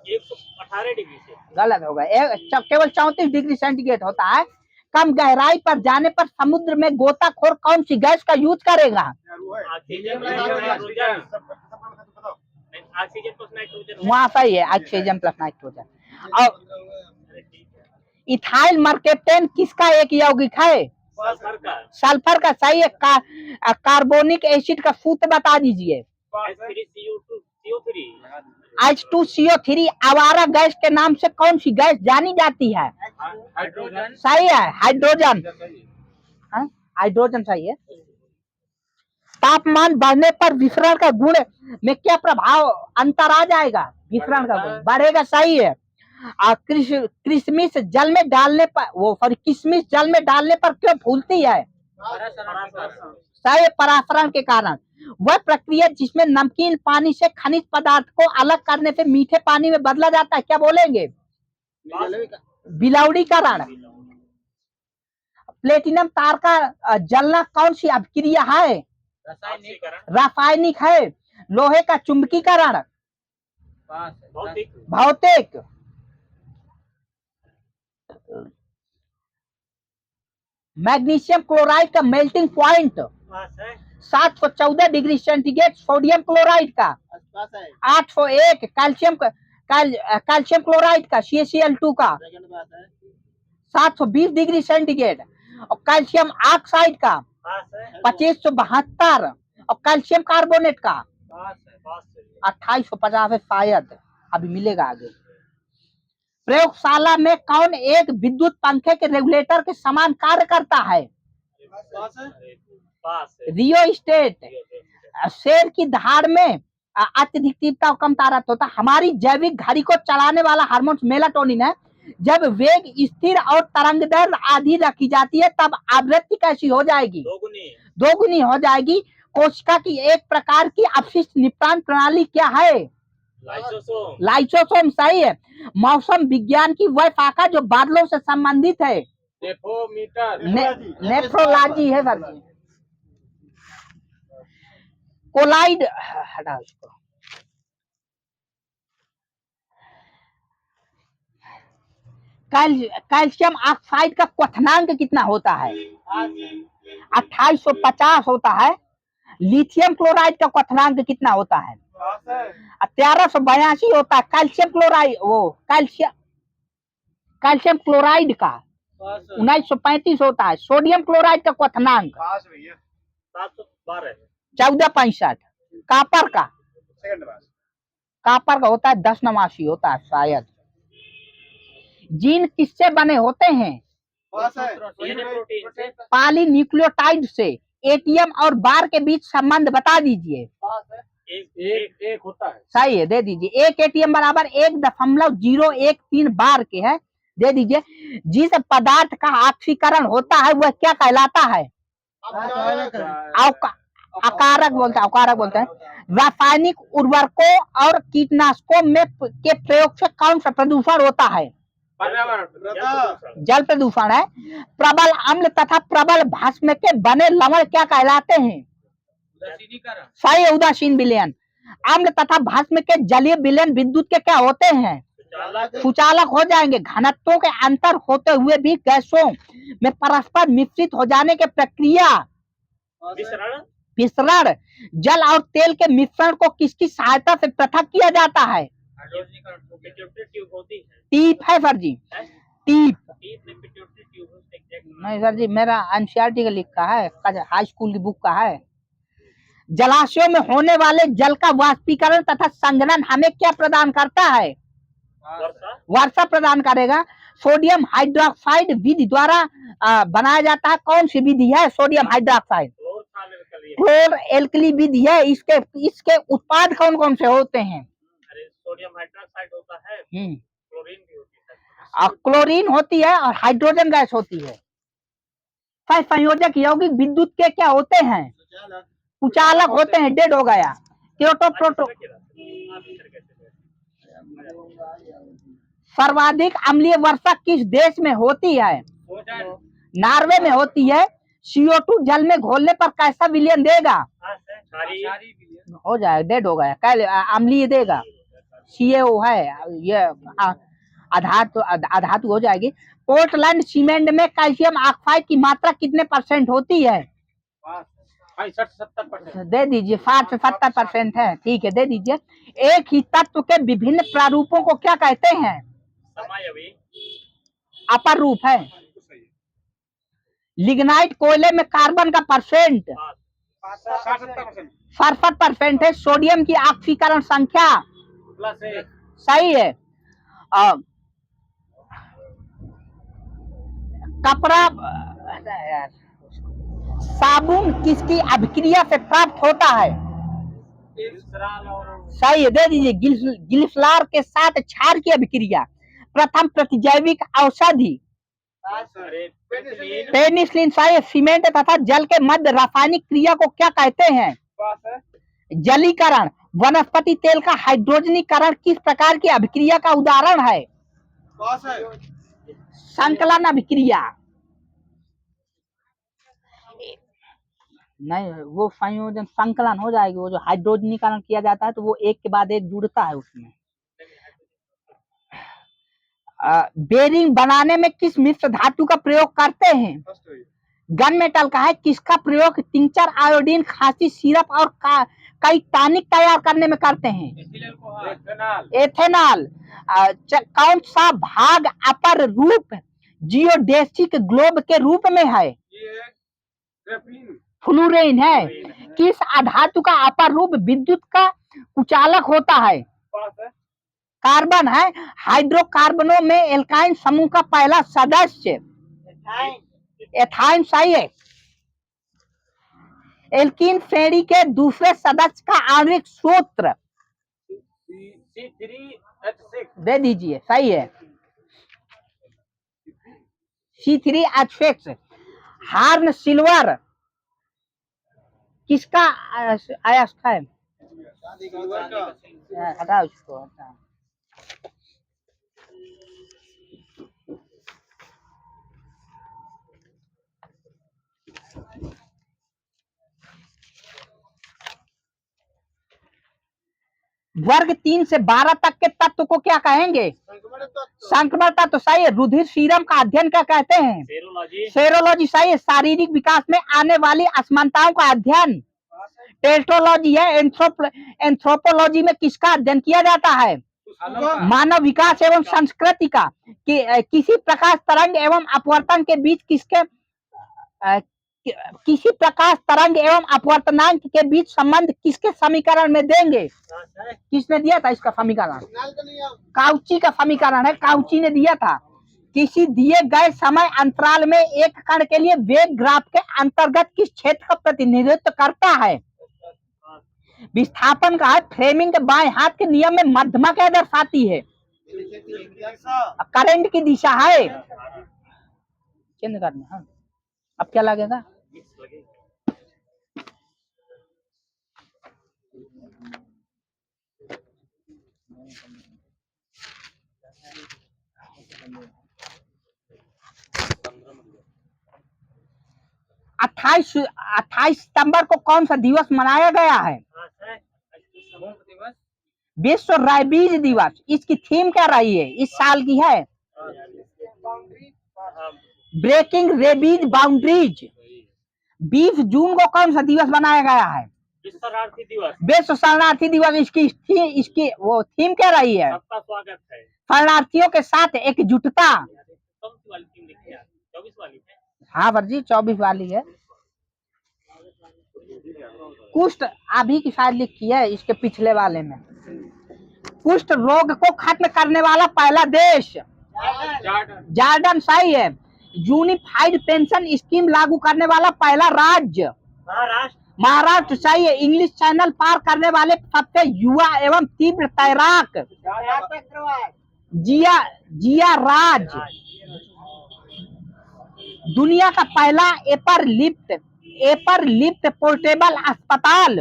118 डिग्री से। गलत होगा। केवल 34 डिग्री सेंटीग्रेड होता है। कम गहराई पर जाने पर समुद्र में गोताखोर कौन सी गैस का यूज करेगा? Oxygen plus nitrogen. वहाँ सही है, ऑक्सीजन प्लस नाइट्रोजन। और इथाइल मर्केप्टेन किसका एक यौगिक है? सल्फर का। सल्फर का सही है। कार्बोनिक एसिड का सूत्र बता दीजिए। H3CO2 H2CO3 आवारा गैस के नाम से कौन सी गैस जानी जाती है? हाइड्रोजन। सही है, हाइड्रोजन। हाँ? हाइड्रोजन सही है। तापमान बढ़ने पर विसरण का गुण में क्या प्रभाव अंतर आ जाएगा? विसरण का गुण बढ़ेगा। सही है। किशमिश जल में डालने पर किशमिश जल में डालने पर क्यों फूलती है? सही, परासरण के कारण। वह प्रक्रिया जिसमें नमकीन पानी से खनिज पदार्थ को अलग करने से मीठे पानी में बदला जाता है, क्या बोलेंगे? बिलौड़ीकरण। प्लेटिनम तार का जलना कौन सी अभिक्रिया है? रासायनिक है। लोहे का चुंबकीकरण। भौतिक। मैग्नीशियम क्लोराइड का melting point 714 degree centigrade. Sodium chloride का 801। कैल्शियम क्लोराइड का CaCl2 का 720 डिग्री सेंटीग्रेड। और कैल्शियम ऑक्साइड का 2572। और कैल्शियम कार्बोनेट का 2850 है शायद, अभी मिलेगा आगे। प्रयोगशाला में कौन एक विद्युत पंखे के रेगुलेटर के समान कार्य करता है? रियोस्टेट। शेर की धार में अत्यधिक तीव्रता और कम तारत होता है। हमारी जैविक घड़ी को चलाने वाला हार्मोन मेलाटोनिन है। जब वेग स्थिर और तरंग दर आधी रखी जाती है तब आवृत्ति कैसी हो जाएगी? दोगुनी हो जाएगी। कोशिका की एक प्रकार की अपशिष्ट निपटान प्रणाली क्या है? लाइसोसोम सही है। मौसम विज्ञान की वह शाखा जो बादलों से संबंधित है? नेफ्रोलॉजी है सर। कोलाइड हटा उसको। कैल्शियम ऑक्साइड का क्वथनांक कितना होता है? 2850 होता है। लिथियम क्लोराइड का क्वथनांक कितना होता है? 1382 होता है। कैल्शियम क्लोराइड कैल्शियम क्लोराइड का 1935 होता है। सोडियम क्लोराइड का क्वथनांक 1465। कापर का होता है 1089 होता है शायद। जीन किससे बने होते हैं? पॉलीन्यूक्लियोटाइड से। एटीएम और बार के बीच संबंध बता दीजिए। एक होता है। सही है, दे दीजिए। एक एटीएम बराबर 1.013 बार के है, दे दीजिए। जिस पदार्थ का ऑक्सीकरण होता है वह क्या कहलाता है? अकारक बोलते हैं। रासायनिक उर्वरकों और कीटनाशकों में के प्रयोग से कौन सा प्रदूषण होता है? जल प्रदूषण है। प्रबल अम्ल तथा प्रबल भस्म के बने लवण क्या कहलाते हैं? सही है, उदासीन विलयन। अम्ल तथा भस्म के जलीय विलयन विद्युत के क्या होते हैं? सुचालक हो जाएंगे। घनत्वों के अंतर होते हुए भी गैसों में परस्पर मिश्रित हो जाने की प्रक्रिया विसरण। जल और तेल के मिश्रण को किसकी सहायता से पृथक किया जाता है? टीप है सर जी, टीप। नहीं सर जी, मेरा एनसीईआरटी का लिखा है, हाई स्कूल की बुक का है। जलाशयों में होने वाले जल का वाष्पीकरण तथा संघनन हमें क्या प्रदान करता है? वर्षा प्रदान करेगा। सोडियम हाइड्रोक्साइड विधि द्वारा बनाया जाता है। कौन सी विधि है सोडियम हाइड्रोक्साइड? क्लोर एल्कली विधि है। इसके उत्पाद कौन कौन से होते हैं? सोडियम हाइड्रोक्साइड होता है, क्लोरीन भी होती है, क्लोरीन होती है और हाइड्रोजन गैस होती है। संयोजक यौगिक विद्युत के क्या होते हैं? कुचालक होते हैं। डेड हो गया। Kyoto proto. सर्वाधिक अम्लीय वर्षा किस देश में होती है? नॉर्वे में होती है। CO2 जल में घोलने पर कैसा विलयन देगा? हो जाएगा, डेड हो गया। अम्लीय देगा। CaO है ये, अधातु हो जाएगी। पोर्टलैंड सीमेंट में कैल्शियम ऑक्साइड की मात्रा कितने % होती है? 65-70%। दे दीजिए। 60 से 70% है, ठीक है, दे दीजिए। एक ही तत्व के विभिन्न प्रारूपों को क्या कहते हैं? अपर रूप है। लिग्नाइट कोयले में कार्बन का परसेंट 67% है। सोडियम की ऑक्सीकरण संख्या +1। सही है। कपड़ा साबुन किसकी अभिक्रिया से प्राप्त होता है? सही है, दे दीजिए। गिल्फलार के साथ क्षार की अभिक्रिया। प्रथम प्रतिजैविक औषधि पेनिसिलिन। सही है। सीमेंट तथा जल के मध्य रासायनिक क्रिया को क्या कहते हैं? जलीकरण। वनस्पति तेल का हाइड्रोजनीकरण किस प्रकार की अभिक्रिया का उदाहरण है? संकलन अभिक्रिया। नहीं, वो संयोजन संकलन हो जाएगी। वो जो हाइड्रोजनीकरण किया जाता है तो वो एक के बाद एक जुड़ता है उसमें। बेरिंग बनाने में किस मिश्र धातु का प्रयोग करते हैं? गन मेटल का है। किसका प्रयोग टिंचर, आयोडीन, खांसी सिरप और कई टॉनिक तैयार करने में करते हैं? एथेनॉल। कौन सा भाग अपर रूप जियोडेसिक ग्लोब के रूप में है? फ्लूरेन है। किस अधातु का अपर रूप विद्युत का कुचालक होता है? कार्बन है। हाइड्रोकार्बनों में एल्काइन समूह का पहला सदस्य एथाइन। सही है। एल्कीन श्रेणी के दूसरे सदस्य का आणविक सूत्र C3H6। दे दीजिए। सही है, C3H6। हार्न सिल्वर किसका अयस्क है? हटा उसको, हटा। वर्ग 3 से 12 तक के तत्व को क्या कहेंगे? संक्रमण तत्व। सही है। रुधिर सीरम का अध्ययन क्या कहते हैं? सेरोलॉजी। सही है। शारीरिक विकास में आने वाली असमानताओं का अध्ययन टेस्टोलॉजी है। एंथ्रोपोलॉजी में किसका अध्ययन किया जाता है? मानव विकास एवं संस्कृति का। किसी प्रकाश तरंग एवं अपवर्तन के बीच किसी प्रकाश तरंग एवं अपवर्तनांक के बीच संबंध किसके समीकरण में देंगे? किसने दिया था इसका समीकरण? काउची का समीकरण है, काउची ने दिया था। किसी दिए गए समय अंतराल में एक कण के लिए वेग ग्राफ के अंतर्गत किस क्षेत्र का प्रतिनिधित्व करता है? विस्थापन का है। फ्लेमिंग के बाएं हाथ के नियम में मध्यमा क्या दर्शाती है? करंट की दिशा है। चेंज करना। हाँ, अब क्या लगेगा? 28 सितंबर को कौन सा दिवस मनाया गया है? हाँ सर, दिवस। विश्व रेबीज दिवस। इसकी थीम क्या रही है इस साल की? है ब्रेकिंग रेबीज बाउंड्रीज। 20 जून को कौन सा दिवस बनाया गया है? विश्व शरणार्थी दिवस। विश्व शरणार्थी दिवस। इसकी वो थीम क्या रही है? सबका स्वागत है। शरणार्थियों के साथ एकजुटता। कौन सी वाली थीम लिखी है? 24 वाली है। हाँ वर्जी 24 वाली है। कुष्ठ अभी की शायद लिखी है इसके पिछले वाले में। कुष्ठ रोग को खत्म करने वाला पहला देश जॉर्डन। सही है। यूनिफाइड पेंशन स्कीम लागू करने वाला पहला राज्य महाराष्ट्र। सही है। इंग्लिश चैनल पार करने वाले सबसे युवा एवं तीव्र तैराक जिया राज। दुनिया का पहला एपर लिफ्ट पोर्टेबल अस्पताल।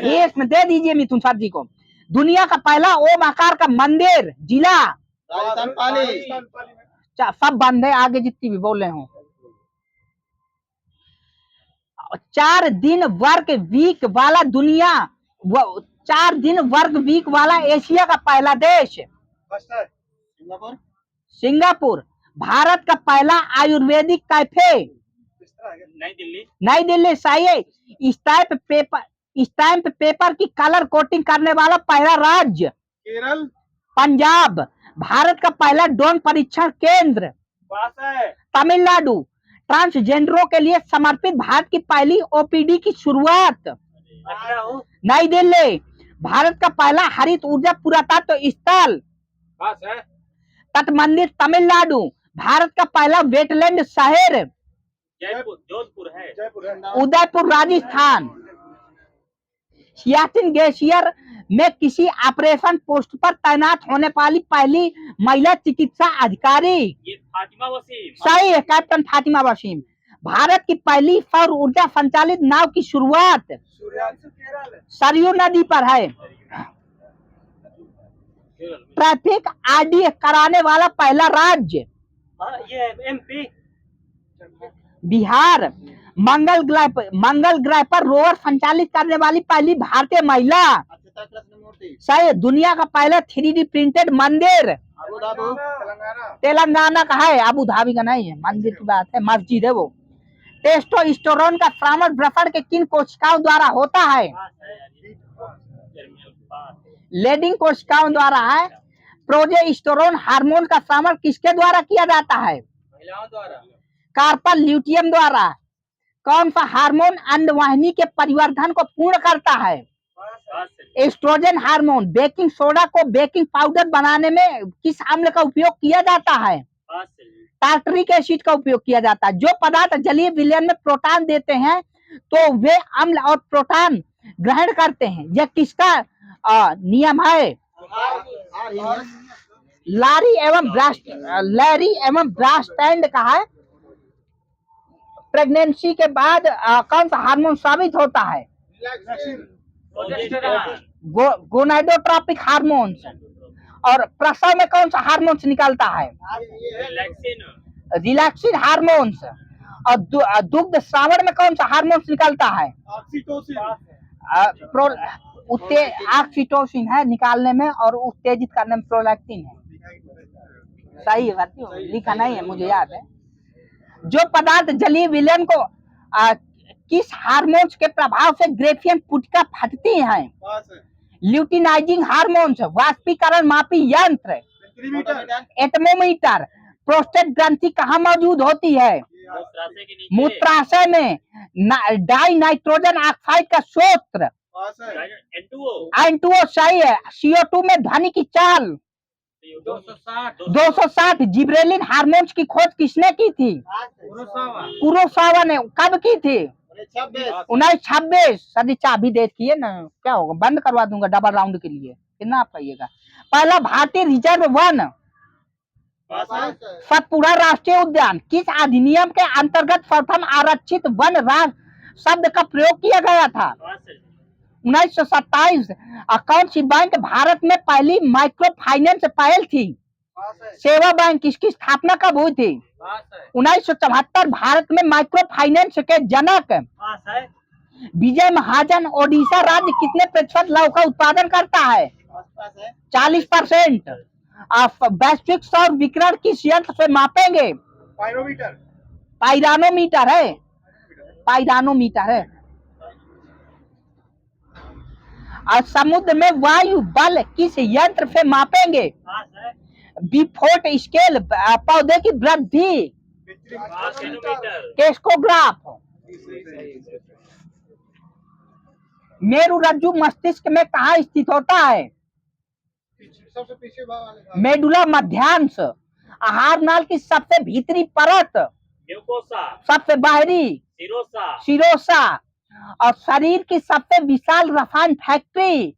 ये इसमें दे दीजिए मिथुन सर जी को। दुनिया का पहला ओम आकार का मंदिर जिला राजस्थान पाली। सब बंद है आगे जितनी भी बोले हों। 4 दिन वर्क वीक वाला 4 दिन वर्क वीक वाला एशिया का पहला देश सिंगापुर। भारत का पहला आयुर्वेदिक कैफे नई दिल्ली। सही है। स्टैम्प पेपर की कलर कोटिंग करने वाला पहला राज्य केरल। पंजाब। भारत का पहला ड्रोन परीक्षण केंद्र तमिलनाडु। ट्रांसजेंडरों के लिए समर्पित भारत की पहली ओपीडी की शुरुआत नई दिल्ली। भारत का पहला हरित ऊर्जा पुरातत्व स्थल तटमंदिर तमिलनाडु। भारत का पहला वेटलैंड शहर जोधपुर है। उदयपुर राजस्थान। सियाचिन ग्लेशियर में किसी ऑपरेशन पोस्ट पर तैनात होने वाली पहली महिला चिकित्सा अधिकारी ये फातिमा वसीम। सही है। कैप्टन फातिमा वसीम। भारत की पहली सौर ऊर्जा संचालित नाव की शुरुआत सरयू नदी पर है। ट्रैफिक आरडी कराने वाला पहला राज्य ये एमपी बिहार। मंगल ग्रह पर रोवर संचालित करने वाली पहली भारतीय महिला सही है। दुनिया का पहला 3D प्रिंटेड मंदिर तेलंगाना का है। अबू धाबी का नहीं है। मंदिर की बात है, मस्जिद है वो। टेस्टोस्टेरोन का श्रावण ब्रफड़ के किन कोशिकाओं द्वारा होता है? लेडिंग कोशिकाओं द्वारा है। प्रोजेस्टेरोन हार्मोन का श्रावण किसके द्वारा किया जाता है? महिलाओं द्वारा। कार्पल ल्यूटियम द्वारा। कौन सा हार्मोन अंडवाहिनी के परिवर्धन को पूर्ण करता है? Estrogen hormone. बेकिंग सोडा को बेकिंग पाउडर बनाने में किस अम्ल का उपयोग किया जाता है? टार्टरिक एसिड का उपयोग किया जाता है। जो पदार्थ जलीय विलयन में प्रोटॉन देते हैं तो वे अम्ल और प्रोटॉन ग्रहण करते हैं। यह किसका नियम है? लैरी एवं ब्रास्टैंड का है। प्रेगनेंसी के बाद कौन सा हार्मोन साबित होता है? Gonadotropic hormones. और प्रसव में कौन सा हार्मोन्स निकलता है? Relaxin hormones. और दुग्ध श्रावण में कौन सा हार्मोन्स निकलता है? ऑक्सीटोसिन है निकालने में और उत्तेजित करने में प्रोलैक्टिन है। सही है। लिखा नहीं है मुझे याद है। जो पदार्थ जलीय विलयन को किस हार्मोन्स के प्रभाव से ग्रेफियन पुटिका फटती हैं? Luteinising hormones. वाष्पीकरण मापी यंत्र एटमोमीटर। प्रोस्टेट ग्रंथि कहाँ मौजूद होती है? मूत्राशय में। डाई नाइट्रोजन ऑक्साइड का स्रोत N2O। सही है। CO2 में ध्वनि की चाल 260। जिब्रेलिन हार्मोन्स की खोज किसने की थी? कुरोसावा ने। कब की थी? 1926। सदी चाबी दे किए ना, क्या होगा? बंद करवा दूंगा डबल राउंड के लिए। कितना आप कहिएगा? पहला भारतीय रिजर्व वन सतपुड़ा राष्ट्रीय उद्यान। किस अधिनियम के अंतर्गत प्रथम आरक्षित वन शब्द का प्रयोग किया गया था? 1927। कौन सी बैंक भारत में पहली माइक्रो फाइनेंस पहल थी? सेवा बैंक। इसकी स्थापना कब हुई थी? पास है। 1974 भारत में माइक्रो फाइनेंस के जनक पास है। विजय महाजन ओडिशा राज्य कितने प्रतिशत लौह का उत्पादन करता है? पास है। 40%। आप वैश्विक सौर विकिरण किस यंत्र से मापेंगे? पायरोमीटर। पाइरानोमीटर है, पाइरानोमीटर है। और समुद्र में वायु बल किस यंत्र से मापेंगे? पास है। बिफोर्ट स्केल पौधे की वृद्धि पास किलोमीटर। केस्कोग्राफ। मेरु रज्जु मस्तिष्क में कहाँ स्थित होता है? सबसे पीछे भाग वाले भाग। मेडुला मध्यांश। आहार नाल की सबसे भीतरी परत? म्यूकोसा। सबसे बाहरी? सिरोसा। सिरोसा। और शरीर की सबसे विशाल रसायन फैक्ट्री?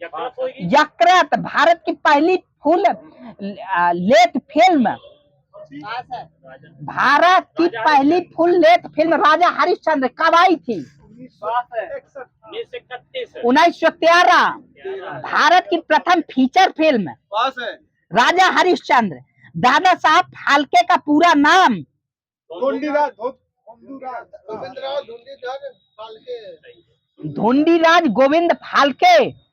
यकृत होगी। यकृत। भारत की पहली फुल लेथ फिल्म? पास है। भारत की पहली फुल लेथ फिल्म राजा हरिश्चंद्र कब आई थी? 1931। 1913। भारत की प्रथम फीचर फिल्म? पास है। राजा हरिश्चंद्र। दादा साहब फाल्के का पूरा नाम? धोंडीराज गोविंदराव धोंडीराज फाल्के। धोंडीराज गोविंद फाल्के।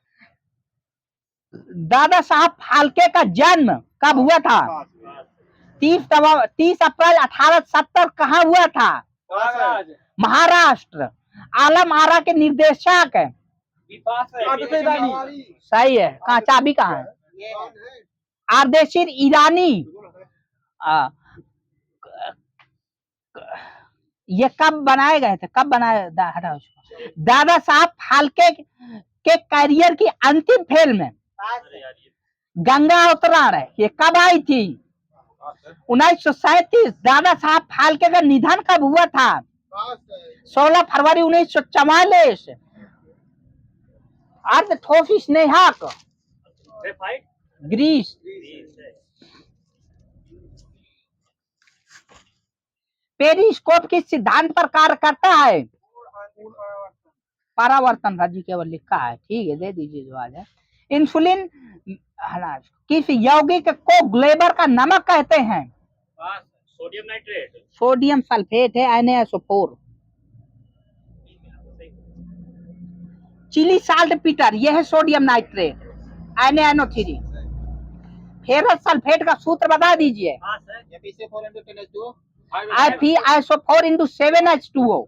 दादा साहब फाल्के का जन्म कब हुआ था? 30 अप्रैल 1870 कहाँ हुआ था? महाराष्ट्र। आलम आरा के निर्देशक? सही है। कहाँ चाबी कहाँ है? आर्देशिर ईरानी। ये कब बनाए गए थे? कब बनाए? हटाओ उसको। दादा साहब फाल्के के करियर की अंतिम फिल्म गंगा अवतरण है, ये कब आई थी? 1937। दादा साहब फाल्के का निधन कब हुआ था? 16 फरवरी 1944। अर्ध ठोस स्नेहक? ग्रेफाइट। ग्रीस। पेरिस्कोप किस सिद्धांत पर कार्य करता है? परावर्तन। राजी केवल लिखा है, ठीक है, दे दीजिए जो आज है। इंसुलिन किस यौगिक को ग्लेबर का नमक कहते हैं? Sodium nitrate. सोडियम सल्फेट है, NaSO4। चिली साल्ट पीटर, यह है sodium nitrate, NaNO3। Ferrous sulphate का सूत्र बता दीजिए। FeSO4 into 7H2O।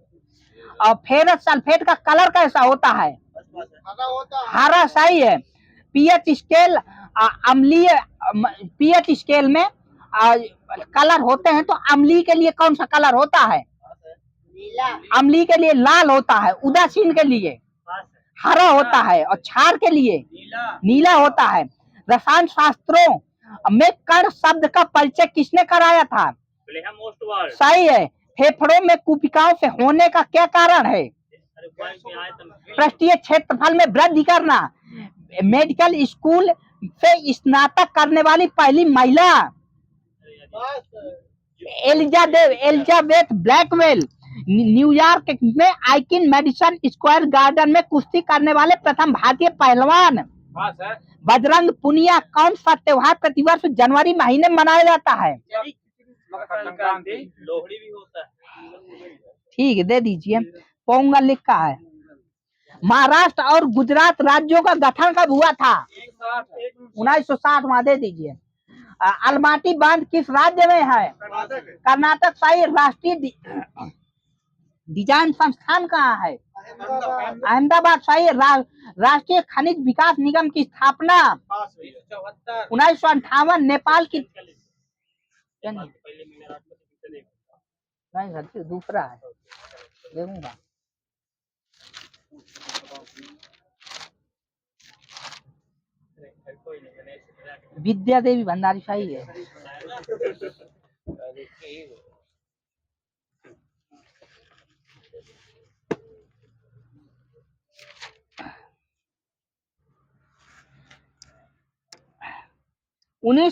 और फेरस सल्फेट का कलर कैसा होता है? हरा। सही है। पीएच स्केल अम्लीय, पीएच स्केल में कलर होते हैं, तो अम्लीय के लिए कौन सा कलर होता है? नीला। अम्लीय के लिए लाल होता है, उदासीन के लिए हरा होता है, और क्षार के लिए नीला होता है। रसायन शास्त्रों में कण शब्द का परिचय किसने कराया था? सही है। फेफड़ों में कुपिकाओं से होने का क्या कारण है? पृष्ठीय क्षेत्रफल में वृद्धि करना। मेडिकल स्कूल से स्नातक करने वाली पहली महिला? Elizabeth Blackwell. न्यूयॉर्क में आइकिन मेडिसन स्क्वायर गार्डन में कुश्ती करने वाले प्रथम भारतीय पहलवान? बजरंग पुनिया। कौन सा त्योहार प्रतिवर्ष जनवरी महीने में मनाया जाता है? लोहड़ी भी होता है। ठीक है, दे दीजिए। पोंगल लिखा है। महाराष्ट्र और गुजरात राज्यों का गठन कब हुआ था? 1960 में। दे दीजिए। अलमाटी बांध किस राज्य में है? कर्नाटक। सही। राष्ट्रीय डिजाइन संस्थान कहाँ है? अहमदाबाद। सही। राष्ट्रीय खनिज विकास निगम की स्थापना 1958। नेपाल की नहीं, दूसरा है, देखूंगा। विद्या देवी भंडारी। सही है। उन्नीस